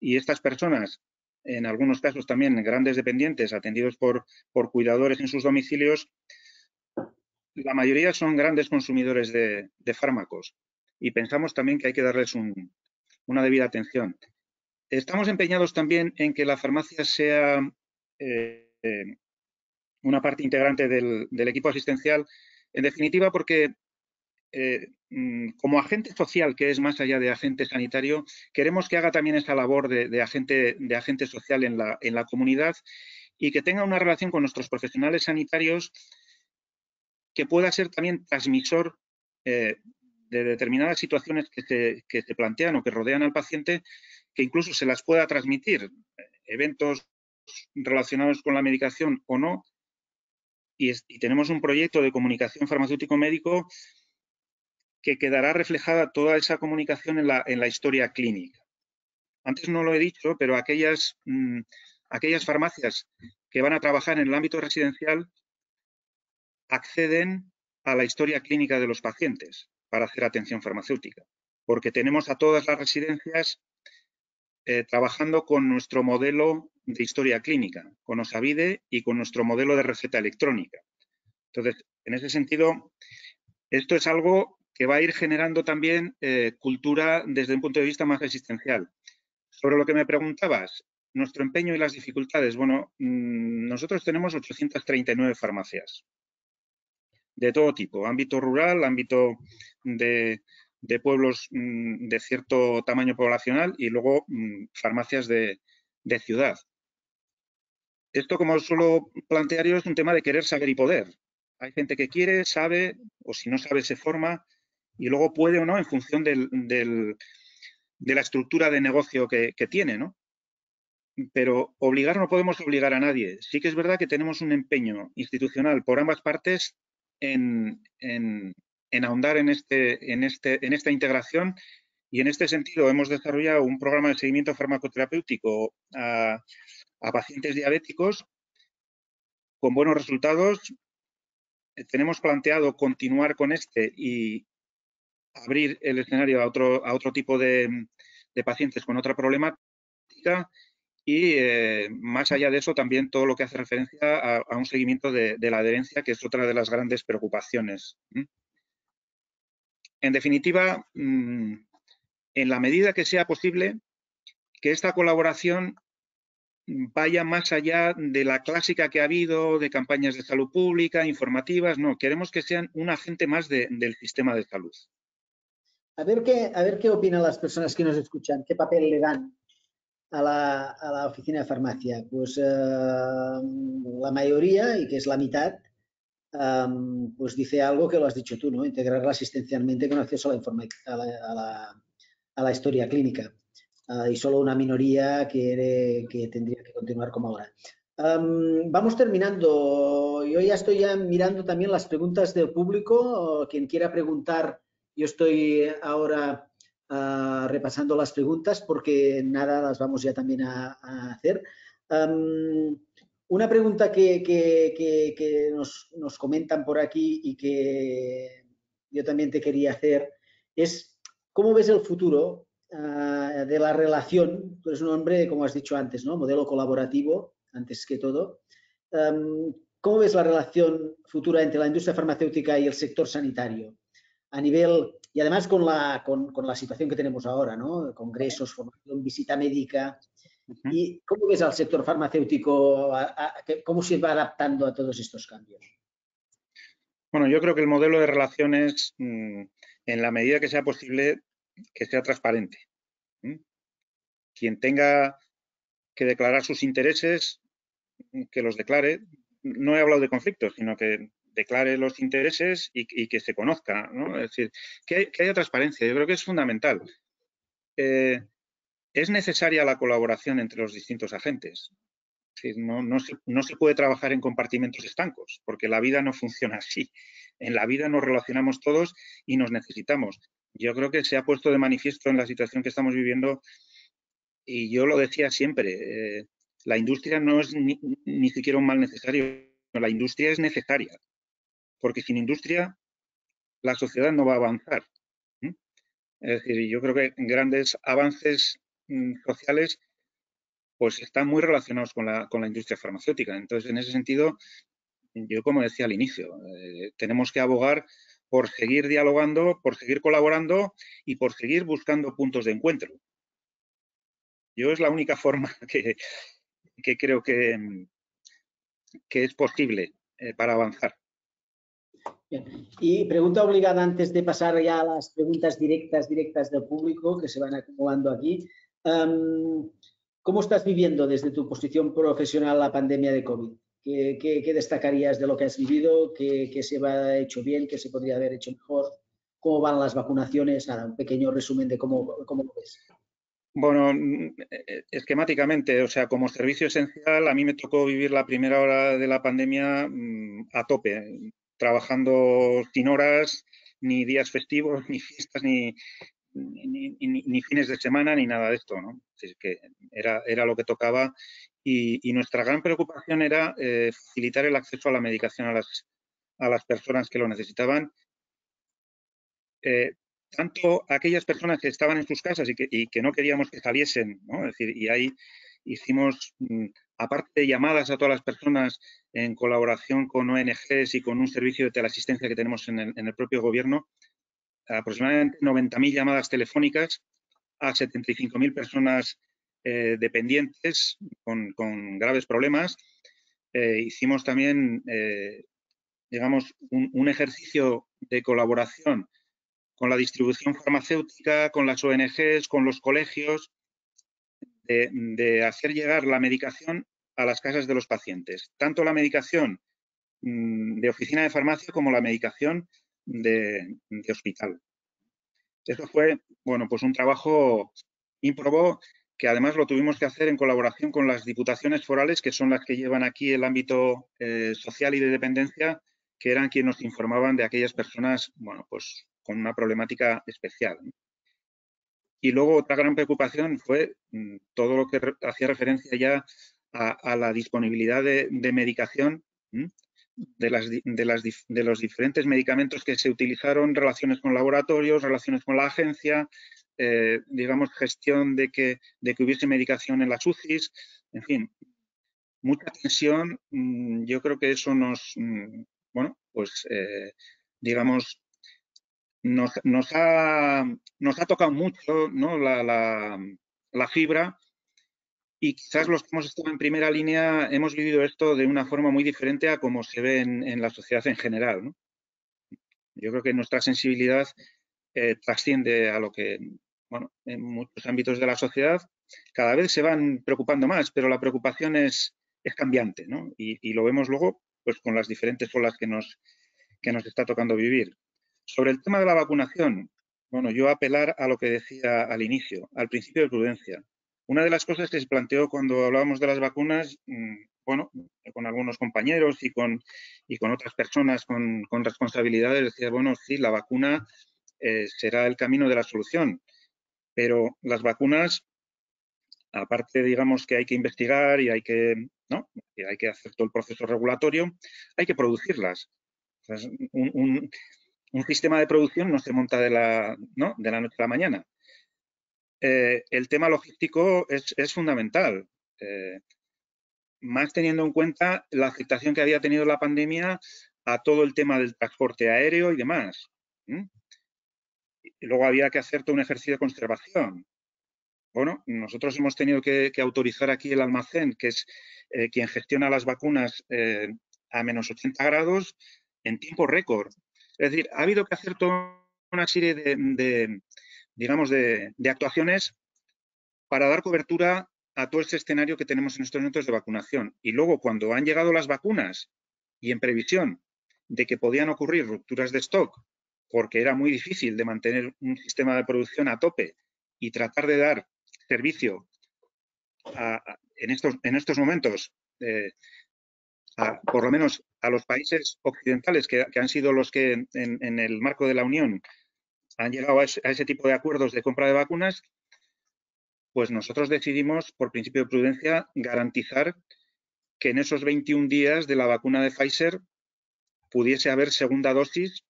Y estas personas, en algunos casos también grandes dependientes atendidos por cuidadores en sus domicilios, la mayoría son grandes consumidores de fármacos y pensamos también que hay que darles una debida atención. Estamos empeñados también en que la farmacia sea una parte integrante del equipo asistencial, en definitiva porque como agente social, que es más allá de agente sanitario, queremos que haga también esa labor de agente social en la comunidad y que tenga una relación con nuestros profesionales sanitarios que pueda ser también transmisor de determinadas situaciones que se plantean o que rodean al paciente, que incluso se las pueda transmitir, eventos relacionados con la medicación o no, y tenemos un proyecto de comunicación farmacéutico-médico que quedará reflejada toda esa comunicación en la historia clínica. Antes no lo he dicho, pero aquellas farmacias que van a trabajar en el ámbito residencial acceden a la historia clínica de los pacientes para hacer atención farmacéutica, porque tenemos a todas las residencias trabajando con nuestro modelo de historia clínica, con Osavide y con nuestro modelo de receta electrónica. Entonces, en ese sentido, esto es algo que va a ir generando también cultura desde un punto de vista más existencial. Sobre lo que me preguntabas, nuestro empeño y las dificultades. Bueno, nosotros tenemos 839 farmacias de todo tipo, ámbito rural, ámbito de pueblos de cierto tamaño poblacional y luego farmacias de ciudad. Esto, como suelo plantear yo, es un tema de querer, saber y poder. Hay gente que quiere, sabe, o si no sabe, se forma y luego puede o no en función de la estructura de negocio que tiene, ¿no? Pero no podemos obligar a nadie. Sí que es verdad que tenemos un empeño institucional por ambas partes en ahondar en esta integración, y en este sentido hemos desarrollado un programa de seguimiento farmacoterapéutico a pacientes diabéticos con buenos resultados. Tenemos planteado continuar con este y abrir el escenario a otro tipo de pacientes con otra problemática. Y más allá de eso, también todo lo que hace referencia a un seguimiento de la adherencia, que es otra de las grandes preocupaciones. En definitiva, en la medida que sea posible, que esta colaboración vaya más allá de la clásica que ha habido de campañas de salud pública, informativas. No, queremos que sean un agente más del sistema de salud. A ver qué opinan las personas que nos escuchan, qué papel le dan a la oficina de farmacia. Pues la mayoría, y que es la mitad, pues dice algo que lo has dicho tú, ¿no? Integrarla asistencialmente con acceso a la historia clínica. Y solo una minoría que tendría que continuar como ahora. Vamos terminando. Yo ya estoy mirando también las preguntas del público. Quien quiera preguntar, yo estoy ahora repasando las preguntas porque nada, las vamos ya también a hacer. Una pregunta que nos comentan por aquí y que yo también te quería hacer es, ¿cómo ves el futuro de la relación. Tú eres un hombre, como has dicho antes, ¿no? Modelo colaborativo, antes que todo. ¿Cómo ves la relación futura entre la industria farmacéutica y el sector sanitario? A nivel, y además con la situación que tenemos ahora, ¿no? Congresos, formación, visita médica. ¿Y cómo ves al sector farmacéutico? ¿Cómo se va adaptando a todos estos cambios? Bueno, yo creo que el modelo de relaciones, en la medida que sea posible, que sea transparente. Quien tenga que declarar sus intereses, que los declare. No he hablado de conflictos, sino que declare los intereses y que se conozca, ¿no? Es decir, que haya transparencia. Yo creo que es fundamental. Es necesaria la colaboración entre los distintos agentes. Es decir, no se puede trabajar en compartimentos estancos, porque la vida no funciona así. En la vida nos relacionamos todos y nos necesitamos. Yo creo que se ha puesto de manifiesto en la situación que estamos viviendo, y yo lo decía siempre, la industria no es ni siquiera un mal necesario, la industria es necesaria, porque sin industria la sociedad no va a avanzar. Es decir, yo creo que grandes avances sociales pues están muy relacionados con la industria farmacéutica. Entonces, en ese sentido, yo como decía al inicio, tenemos que abogar por seguir dialogando, por seguir colaborando y por seguir buscando puntos de encuentro. Yo es la única forma que creo que es posible para avanzar. Bien. Y pregunta obligada antes de pasar ya a las preguntas directas del público que se van acumulando aquí. ¿Cómo estás viviendo desde tu posición profesional la pandemia de COVID? ¿Qué destacarías de lo que has vivido? ¿Qué se ha hecho bien? ¿Qué se podría haber hecho mejor? ¿Cómo van las vacunaciones? Nada, un pequeño resumen de cómo lo ves. Bueno, esquemáticamente, o sea, como servicio esencial, a mí me tocó vivir la primera hora de la pandemia a tope, trabajando sin horas, ni días festivos, ni fiestas, ni fines de semana, ni nada de esto, ¿no? Es que era lo que tocaba, y nuestra gran preocupación era facilitar el acceso a la medicación a las personas que lo necesitaban. Tanto aquellas personas que estaban en sus casas y que no queríamos que saliesen, ¿no? Es decir, y ahí hicimos, aparte de llamadas a todas las personas en colaboración con ONGs y con un servicio de teleasistencia que tenemos en el propio gobierno, aproximadamente 90.000 llamadas telefónicas a 75.000 personas dependientes con graves problemas. Hicimos también, digamos, un ejercicio de colaboración con la distribución farmacéutica, con las ONGs, con los colegios, de hacer llegar la medicación a las casas de los pacientes. Tanto la medicación de oficina de farmacia como la medicación de hospital. Eso fue, bueno, pues un trabajo ímprobo que además lo tuvimos que hacer en colaboración con las diputaciones forales, que son las que llevan aquí el ámbito social y de dependencia, que eran quienes nos informaban de aquellas personas, bueno, pues con una problemática especial. Y luego otra gran preocupación fue todo lo que hacía referencia ya a la disponibilidad de medicación, de los diferentes medicamentos que se utilizaron, relaciones con laboratorios, relaciones con la agencia, digamos, gestión de que hubiese medicación en las UCIs, en fin, mucha tensión. Yo creo que eso nos, bueno, pues, digamos, nos ha tocado mucho, ¿no? la fibra, y quizás los que hemos estado en primera línea hemos vivido esto de una forma muy diferente a como se ve en la sociedad en general, ¿no? Yo creo que nuestra sensibilidad trasciende a lo que, bueno, en muchos ámbitos de la sociedad cada vez se van preocupando más, pero la preocupación es cambiante, ¿no? Y lo vemos luego pues con las diferentes olas que nos está tocando vivir. Sobre el tema de la vacunación, bueno, yo apelar a lo que decía al inicio, al principio de prudencia. Una de las cosas que se planteó cuando hablábamos de las vacunas, bueno, con algunos compañeros y con otras personas con responsabilidades, decía, bueno, sí, la vacuna será el camino de la solución, pero las vacunas, aparte, digamos, que hay que investigar y hay que, ¿no? Y hay que hacer todo el proceso regulatorio, hay que producirlas. O sea, un sistema de producción no se monta de la noche a la mañana. el tema logístico es fundamental, más teniendo en cuenta la afectación que había tenido la pandemia a todo el tema del transporte aéreo y demás. Y luego había que hacer todo un ejercicio de conservación. Bueno, nosotros hemos tenido que autorizar aquí el almacén, que es quien gestiona las vacunas a menos 80 grados en tiempo récord. Es decir, ha habido que hacer toda una serie digamos, de actuaciones para dar cobertura a todo este escenario que tenemos en estos momentos de vacunación. Y luego, cuando han llegado las vacunas y en previsión de que podían ocurrir rupturas de stock, porque era muy difícil de mantener un sistema de producción a tope y tratar de dar servicio en estos momentos, por lo menos a los países occidentales, que han sido los que en el marco de la Unión han llegado a ese tipo de acuerdos de compra de vacunas, pues nosotros decidimos, por principio de prudencia, garantizar que en esos 21 días de la vacuna de Pfizer pudiese haber segunda dosis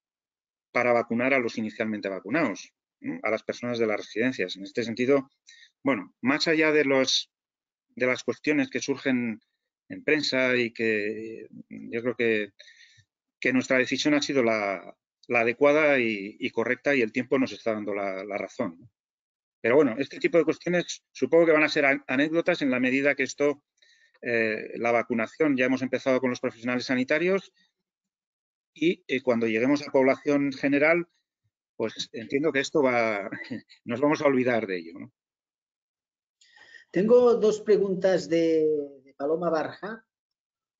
para vacunar a los inicialmente vacunados, ¿no? A las personas de las residencias. En este sentido, bueno, más allá de las cuestiones que surgen en prensa y que yo creo que nuestra decisión ha sido la adecuada y correcta, y el tiempo nos está dando la razón, ¿no? Pero bueno, este tipo de cuestiones supongo que van a ser anécdotas en la medida que esto, la vacunación, ya hemos empezado con los profesionales sanitarios y cuando lleguemos a población general, pues entiendo que esto nos vamos a olvidar de ello, ¿no? Tengo dos preguntas de Paloma Barja,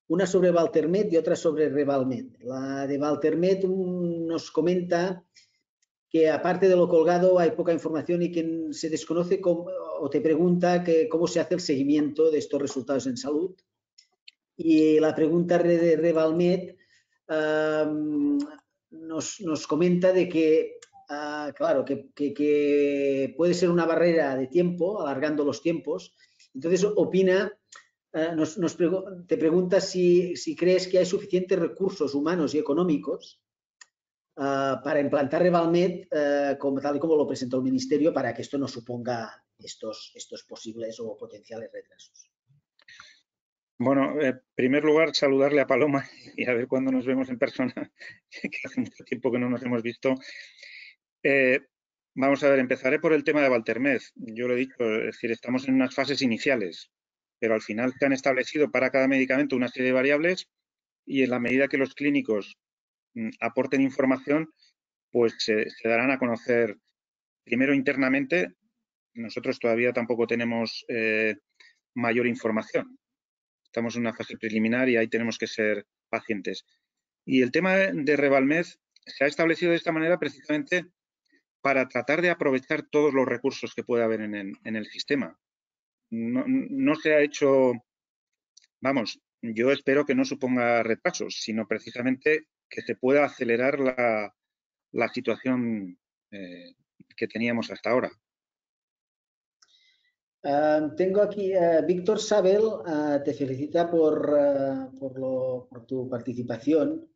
una sobre Valtermed y otra sobre Revalmed. La de Valtermed nos comenta que aparte de lo colgado hay poca información y que se desconoce o te pregunta cómo se hace el seguimiento de estos resultados en salud. Y la pregunta de Revalmed nos comenta de que, claro, que puede ser una barrera de tiempo, alargando los tiempos. Entonces, opina, te pregunta si crees que hay suficientes recursos humanos y económicos para implantar Revalmed tal y como lo presentó el Ministerio, para que esto no suponga estos posibles o potenciales retrasos. Bueno, en primer lugar, saludarle a Paloma y a ver cuándo nos vemos en persona, que hace mucho tiempo que no nos hemos visto. Vamos a ver, empezaré por el tema de Valtermed. Yo lo he dicho, es decir, estamos en unas fases iniciales, pero al final se han establecido para cada medicamento una serie de variables y en la medida que los clínicos aporten información, pues se darán a conocer primero internamente. Nosotros todavía tampoco tenemos mayor información. Estamos en una fase preliminar y ahí tenemos que ser pacientes. Y el tema de Revalmed se ha establecido de esta manera precisamente para tratar de aprovechar todos los recursos que puede haber en el sistema. No se ha hecho, vamos, yo espero que no suponga retrasos, sino precisamente que se pueda acelerar la situación que teníamos hasta ahora. Tengo aquí, Víctor Sabel te felicita por tu participación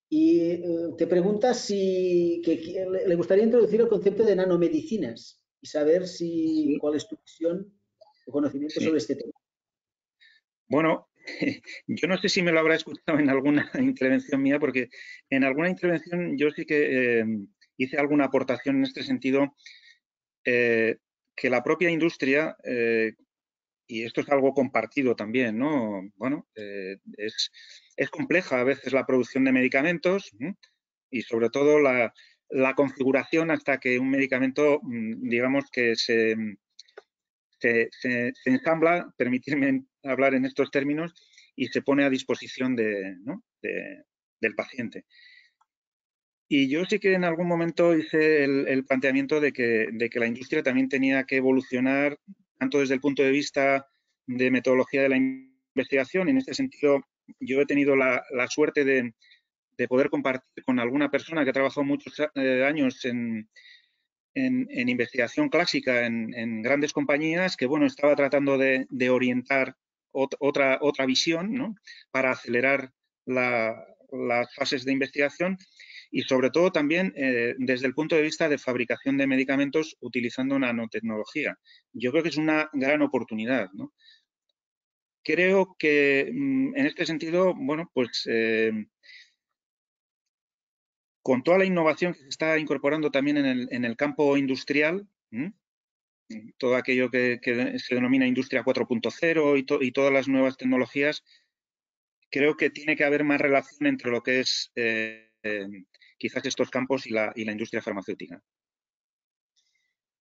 y te pregunta si le gustaría introducir el concepto de nanomedicinas y saber cuál es tu visión o conocimiento sobre este tema. Bueno, yo no sé si me lo habrá escuchado en alguna intervención mía, porque en alguna intervención yo sí que hice alguna aportación en este sentido, que la propia industria, y esto es algo compartido también, ¿no? Bueno, es compleja a veces la producción de medicamentos, ¿no? Y sobre todo la configuración hasta que un medicamento, digamos que se ensambla, permitirme hablar en estos términos, y se pone a disposición del paciente. Y yo sí que en algún momento hice el planteamiento de que la industria también tenía que evolucionar, tanto desde el punto de vista de metodología de la investigación. En este sentido, yo he tenido la suerte de poder compartir con alguna persona que ha trabajado muchos años en investigación clásica en grandes compañías, que bueno, estaba tratando de orientar otra visión, ¿no?, para acelerar las fases de investigación. y sobre todo también desde el punto de vista de fabricación de medicamentos utilizando nanotecnología. Yo creo que es una gran oportunidad, ¿no? Creo que en este sentido, bueno, pues con toda la innovación que se está incorporando también en el campo industrial, todo aquello que se denomina Industria 4.0 y todas las nuevas tecnologías, creo que tiene que haber más relación entre lo que es quizás estos campos y la industria farmacéutica.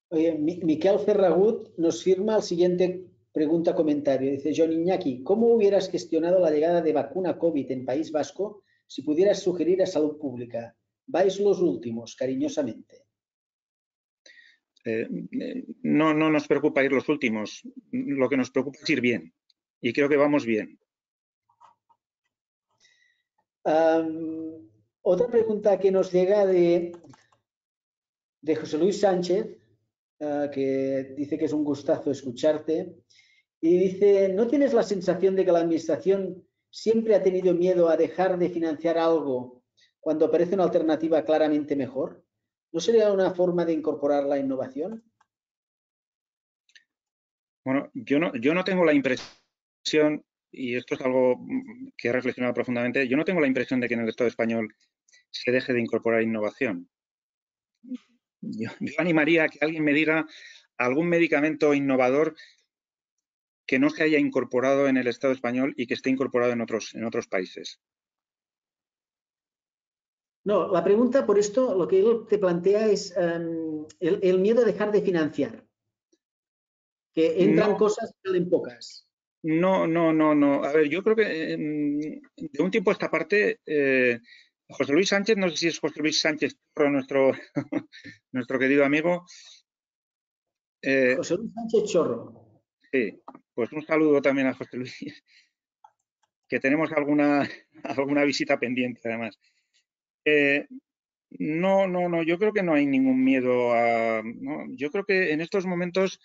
Oye, Miquel Ferragut nos firma el siguiente pregunta-comentario. Dice, John Iñaki, ¿cómo hubieras gestionado la llegada de vacuna COVID en País Vasco si pudieras sugerir a Salud Pública? Vais los últimos, cariñosamente. No nos preocupa ir los últimos. Lo que nos preocupa es ir bien. Y creo que vamos bien. Otra pregunta que nos llega de José Luis Sánchez, que dice que es un gustazo escucharte. Y dice, ¿no tienes la sensación de que la Administración siempre ha tenido miedo a dejar de financiar algo cuando aparece una alternativa claramente mejor? ¿No sería una forma de incorporar la innovación? Bueno, yo no tengo la impresión, y esto es algo que he reflexionado profundamente, yo no tengo la impresión de que en el Estado español se deje de incorporar innovación. Yo animaría a que alguien me diga algún medicamento innovador que no se haya incorporado en el Estado español y que esté incorporado en otros países. No, la pregunta por esto, lo que él te plantea es el miedo a dejar de financiar, que entran No, cosas y salen pocas. no. A ver, yo creo que de un tiempo a esta parte, José Luis Sánchez, no sé si es José Luis Sánchez, nuestro, nuestro querido amigo. José Luis Sánchez Chorro. Sí, pues un saludo también a José Luis, que tenemos alguna visita pendiente además. No, yo creo que no hay ningún miedo a... ¿no? Yo creo que en estos momentos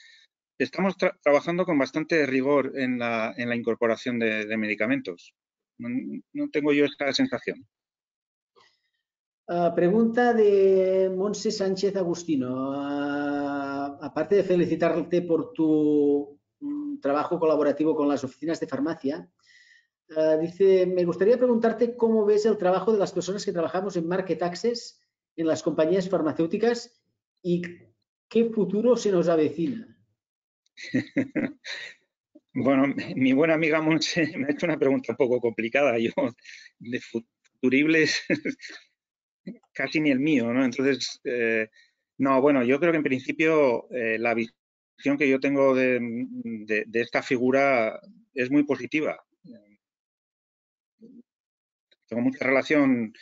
estamos trabajando con bastante rigor en la incorporación de medicamentos. No tengo yo esta sensación. Pregunta de Montse Sánchez Agustino. Aparte de felicitarte por tu trabajo colaborativo con las oficinas de farmacia, dice, me gustaría preguntarte cómo ves el trabajo de las personas que trabajamos en Market Access en las compañías farmacéuticas y qué futuro se nos avecina. Bueno, mi buena amiga Montse me ha hecho una pregunta un poco complicada. Yo, de futuribles, casi ni el mío, ¿no? Entonces, no, bueno, yo creo que en principio la visión que yo tengo de esta figura es muy positiva. Tengo mucha relación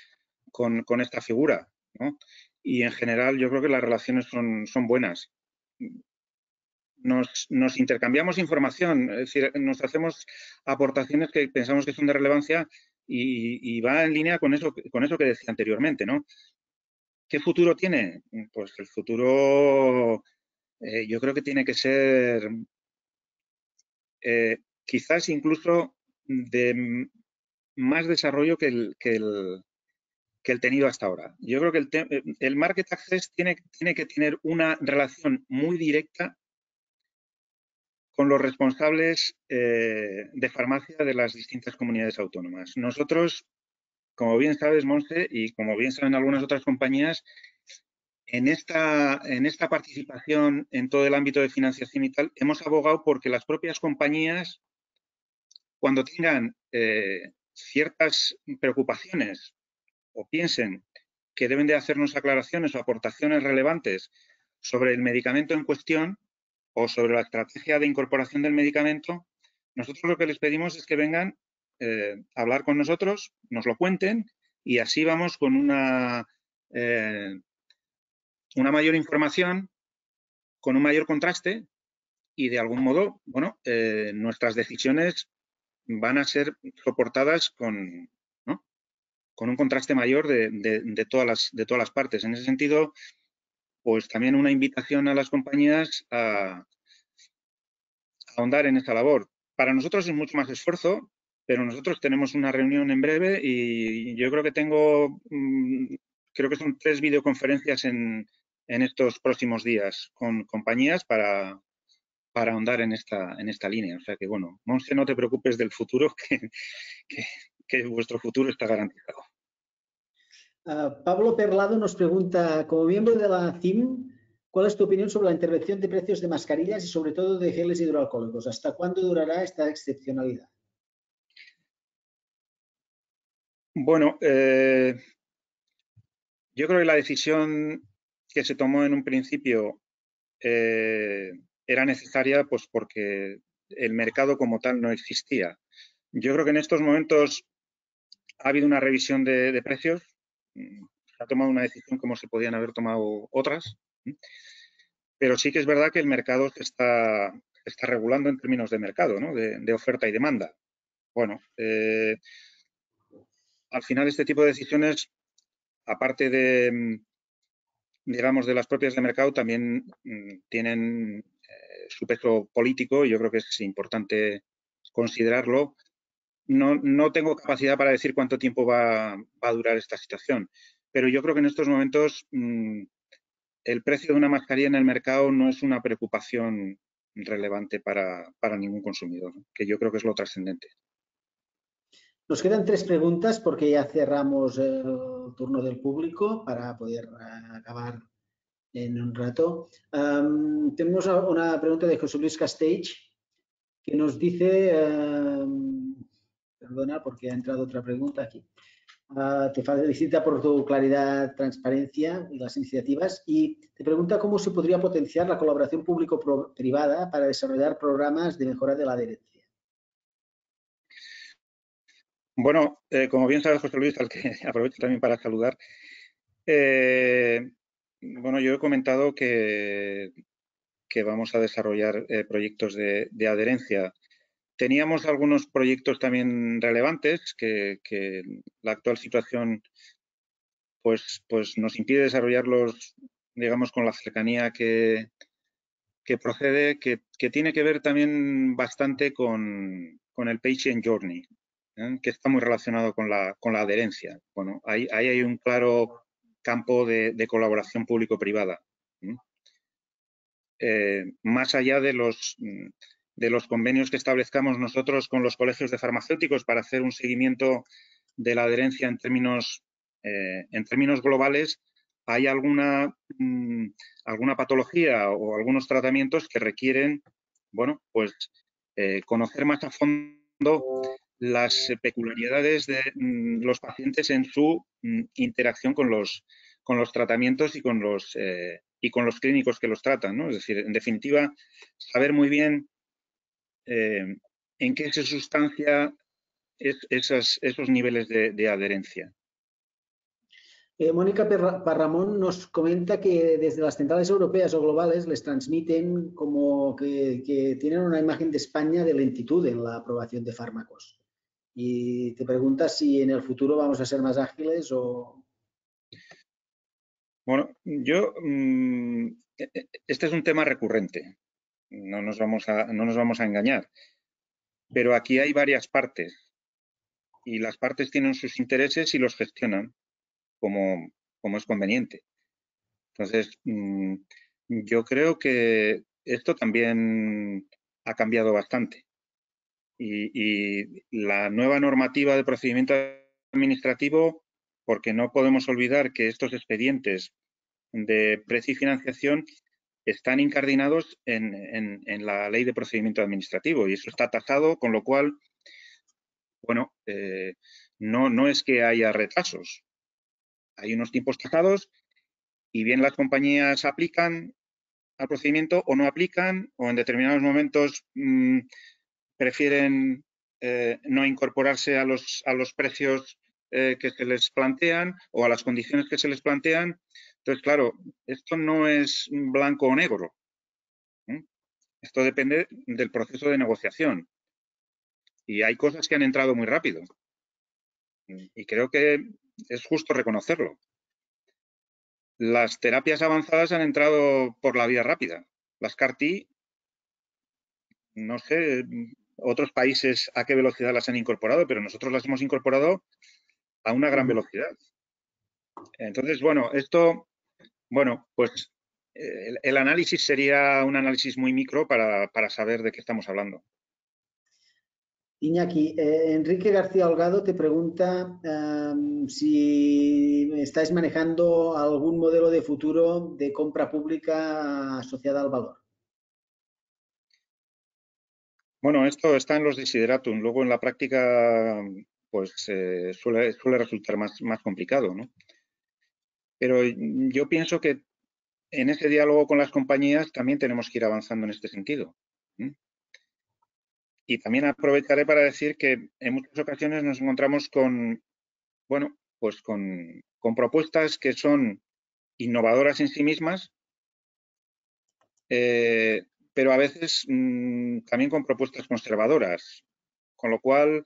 con esta figura, ¿no? Y en general yo creo que las relaciones son buenas. Nos intercambiamos información, es decir, nos hacemos aportaciones que pensamos que son de relevancia y va en línea con eso que decía anteriormente, ¿no? ¿Qué futuro tiene? Pues el futuro yo creo que tiene que ser quizás incluso de más desarrollo que el tenido hasta ahora. Yo creo que el Market Access tiene que tener una relación muy directa con los responsables de farmacia de las distintas comunidades autónomas. Nosotros, como bien sabes, Monse, y como bien saben algunas otras compañías, en esta participación en todo el ámbito de financiación y tal, hemos abogado porque las propias compañías, cuando tengan ciertas preocupaciones o piensen que deben de hacernos aclaraciones o aportaciones relevantes sobre el medicamento en cuestión o sobre la estrategia de incorporación del medicamento, nosotros lo que les pedimos es que vengan a hablar con nosotros, nos lo cuenten y así vamos con una mayor información, con un mayor contraste y de algún modo, bueno, nuestras decisiones van a ser soportadas con un contraste mayor de todas las partes. En ese sentido, pues también una invitación a las compañías a ahondar en esta labor. Para nosotros es mucho más esfuerzo, pero nosotros tenemos una reunión en breve y yo creo que tengo creo que son 3 videoconferencias en estos próximos días con compañías para ahondar en esta línea. O sea que, bueno, Monse, no te preocupes del futuro, que vuestro futuro está garantizado. Pablo Perlado nos pregunta, como miembro de la CIM, ¿cuál es tu opinión sobre la intervención de precios de mascarillas y sobre todo de geles hidroalcohólicos? ¿Hasta cuándo durará esta excepcionalidad? Bueno, yo creo que la decisión que se tomó en un principio era necesaria pues porque el mercado como tal no existía. Yo creo que en estos momentos ha habido una revisión de precios, se ha tomado una decisión como se podían haber tomado otras, pero sí que es verdad que el mercado se está regulando en términos de mercado, ¿no? de oferta y demanda. Bueno, al final este tipo de decisiones, aparte de, digamos, de las propias de mercado, también tienen su peso político y yo creo que es importante considerarlo. No tengo capacidad para decir cuánto tiempo va a durar esta situación, pero yo creo que en estos momentos el precio de una mascarilla en el mercado no es una preocupación relevante para ningún consumidor, que yo creo que es lo trascendente. Nos quedan 3 preguntas porque ya cerramos el turno del público para poder acabar en un rato. Tenemos una pregunta de José Luis Castell que nos dice, perdona porque ha entrado otra pregunta aquí. Te felicita por tu claridad, transparencia y las iniciativas y te pregunta cómo se podría potenciar la colaboración público-privada para desarrollar programas de mejora de la adherencia. Bueno, como bien sabes, José Luis, al que aprovecho también para saludar, bueno, yo he comentado que vamos a desarrollar proyectos de adherencia. Teníamos algunos proyectos también relevantes que la actual situación pues nos impide desarrollarlos, digamos, con la cercanía que procede, que tiene que ver también bastante con el patient journey, que está muy relacionado con la adherencia. Bueno, ahí hay un claro campo de colaboración público-privada. Más allá de los convenios que establezcamos nosotros con los colegios de farmacéuticos para hacer un seguimiento de la adherencia en términos globales, hay alguna patología o algunos tratamientos que requieren, bueno, pues conocer más a fondo las peculiaridades de los pacientes en su interacción con los tratamientos y con los clínicos que los tratan, ¿no? Es decir, en definitiva, saber muy bien en qué se sustancia esos niveles de adherencia. Mónica Parramón nos comenta que desde las centrales europeas o globales les transmiten como que tienen una imagen de España de lentitud en la aprobación de fármacos. Y te preguntas si en el futuro vamos a ser más ágiles o... Bueno, este es un tema recurrente, no nos vamos a engañar, pero aquí hay varias partes y las partes tienen sus intereses y los gestionan como es conveniente. Entonces, yo creo que esto también ha cambiado bastante y la nueva normativa de procedimiento administrativo, porque no podemos olvidar que estos expedientes de precio y financiación están incardinados en la ley de procedimiento administrativo y eso está tasado, con lo cual, bueno, no es que haya retrasos. Hay unos tiempos tasados y bien las compañías aplican al procedimiento o no aplican o en determinados momentos prefieren no incorporarse a los precios que se les plantean o a las condiciones que se les plantean. Entonces, claro, esto no es blanco o negro. Esto depende del proceso de negociación. Y hay cosas que han entrado muy rápido. Y creo que es justo reconocerlo. Las terapias avanzadas han entrado por la vía rápida. Las CAR-T, no sé otros países a qué velocidad las han incorporado, pero nosotros las hemos incorporado a una gran velocidad. Entonces, bueno, pues el análisis sería un análisis muy micro para saber de qué estamos hablando. Iñaki, Enrique García Holgado te pregunta si estáis manejando algún modelo de futuro de compra pública asociada al valor. Bueno, esto está en los desideratum. Luego en la práctica, pues suele resultar más complicado, ¿no? Pero yo pienso que en ese diálogo con las compañías también tenemos que ir avanzando en este sentido. Y también aprovecharé para decir que en muchas ocasiones nos encontramos con, bueno, pues con propuestas que son innovadoras en sí mismas, pero a veces también con propuestas conservadoras. Con lo cual,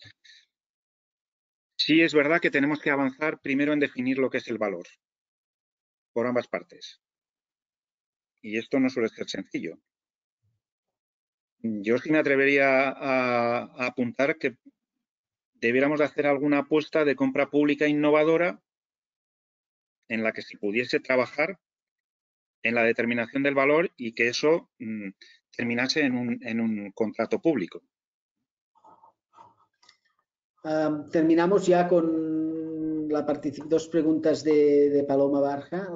sí es verdad que tenemos que avanzar primero en definir lo que es el valor, por ambas partes. Y esto no suele ser sencillo. Yo sí me atrevería a apuntar que debiéramos de hacer alguna apuesta de compra pública innovadora en la que se pudiese trabajar en la determinación del valor y que eso terminase en un contrato público. Terminamos ya con dos preguntas de Paloma Barja.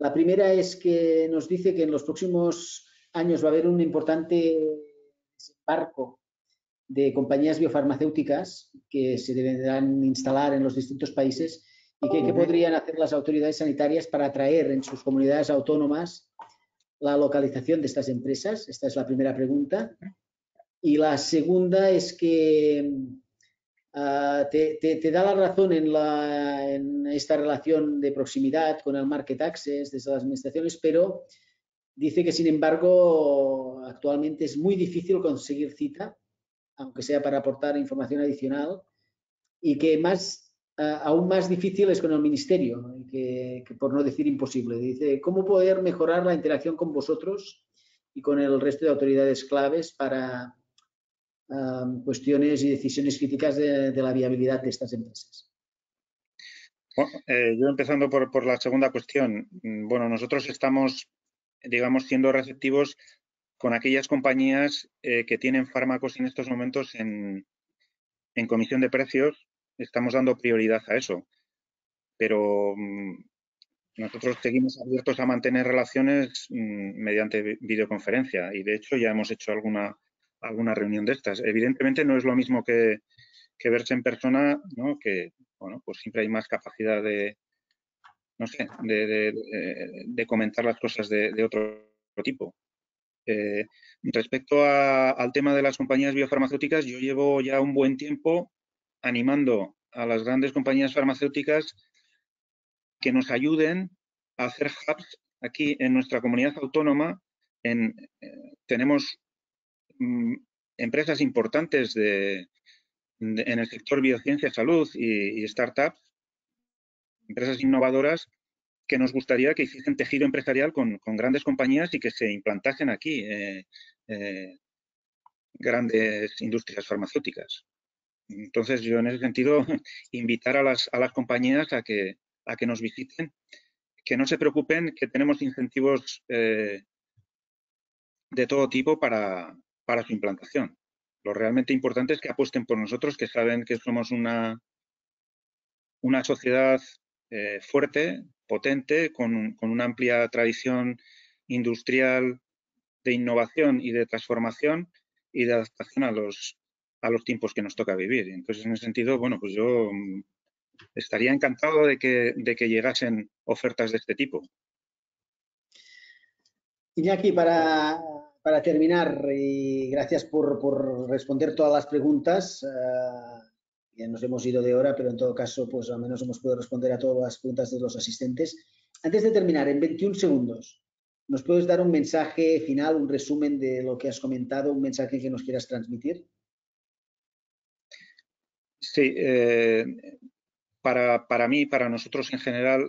La primera es que nos dice que en los próximos años va a haber un importante desembarco de compañías biofarmacéuticas que se deberán instalar en los distintos países y que podrían hacer las autoridades sanitarias para atraer en sus comunidades autónomas la localización de estas empresas. Esta es la primera pregunta. Y la segunda es que te da la razón en esta relación de proximidad con el market access desde las administraciones, pero dice que, sin embargo, actualmente es muy difícil conseguir cita, aunque sea para aportar información adicional, y que aún más difícil es con el ministerio, que por no decir imposible. Dice, ¿cómo poder mejorar la interacción con vosotros y con el resto de autoridades claves para cuestiones y decisiones críticas de la viabilidad de estas empresas? Bueno, yo empezando por la segunda cuestión. Bueno, nosotros estamos, digamos, siendo receptivos con aquellas compañías que tienen fármacos en estos momentos en comisión de precios. Estamos dando prioridad a eso. Pero nosotros seguimos abiertos a mantener relaciones mediante videoconferencia y, de hecho, ya hemos hecho alguna reunión de estas. Evidentemente no es lo mismo que verse en persona, ¿no? Que, bueno, pues siempre hay más capacidad de, no sé, de comentar las cosas de otro tipo. Respecto al tema de las compañías biofarmacéuticas, yo llevo ya un buen tiempo animando a las grandes compañías farmacéuticas que nos ayuden a hacer hubs aquí en nuestra comunidad autónoma. Tenemos empresas importantes en el sector biociencia, salud y startups, empresas innovadoras que nos gustaría que hiciesen tejido empresarial con grandes compañías y que se implantasen aquí grandes industrias farmacéuticas. Entonces, yo en ese sentido invitar a las compañías a que nos visiten, que no se preocupen, que tenemos incentivos de todo tipo para su implantación. Lo realmente importante es que apuesten por nosotros, que saben que somos una sociedad fuerte, potente, con una amplia tradición industrial de innovación y de transformación y de adaptación a los tiempos que nos toca vivir. Entonces, en ese sentido, bueno, pues yo estaría encantado de que llegasen ofertas de este tipo. Iñaki, para terminar, y gracias por responder todas las preguntas. Ya nos hemos ido de hora, pero en todo caso, pues al menos hemos podido responder a todas las preguntas de los asistentes. Antes de terminar, en 21 segundos, ¿nos puedes dar un mensaje final, un resumen de lo que has comentado, un mensaje que nos quieras transmitir? Sí, para mí, para nosotros en general,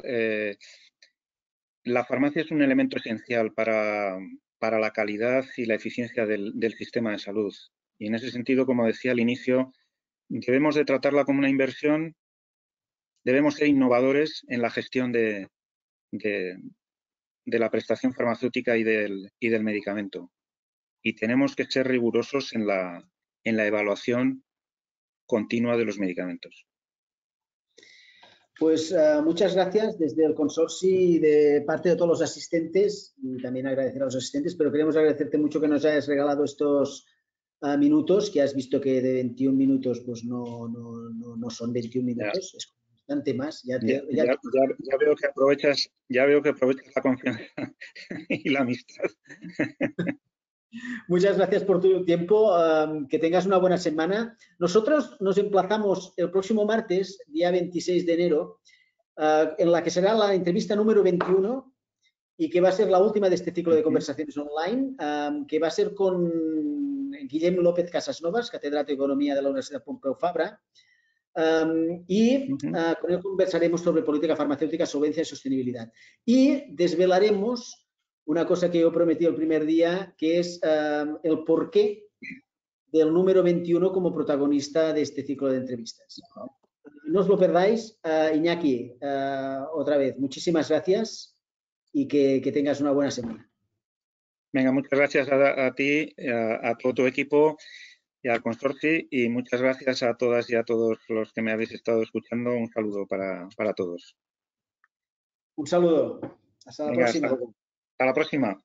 la farmacia es un elemento esencial para la calidad y la eficiencia del sistema de salud. Y en ese sentido, como decía al inicio, debemos de tratarla como una inversión debemos ser innovadores en la gestión de la prestación farmacéutica y del medicamento. Y tenemos que ser rigurosos en la evaluación continua de los medicamentos. Pues muchas gracias desde el consorcio y de parte de todos los asistentes, y también agradecer a los asistentes, pero queremos agradecerte mucho que nos hayas regalado estos minutos, que has visto que de 21 minutos pues no son 21 minutos, es bastante más. Ya veo que aprovechas la confianza y la amistad. Muchas gracias por tu tiempo, que tengas una buena semana. Nosotros nos emplazamos el próximo martes, día 26 de enero, en la que será la entrevista número 21 y que va a ser la última de este ciclo de conversaciones online, que va a ser con Guillem López Casasnovas, catedrático de Economía de la Universidad Pompeu Fabra, y con él conversaremos sobre política farmacéutica, solvencia y sostenibilidad. Y desvelaremos una cosa que yo prometí el primer día, que es el porqué del número 21 como protagonista de este ciclo de entrevistas. No os lo perdáis. Iñaki, otra vez, muchísimas gracias y que tengas una buena semana. Venga, muchas gracias a ti, a todo tu equipo y al consorcio, y muchas gracias a todas y a todos los que me habéis estado escuchando. Un saludo para todos. Un saludo. Hasta la próxima. Hasta la próxima.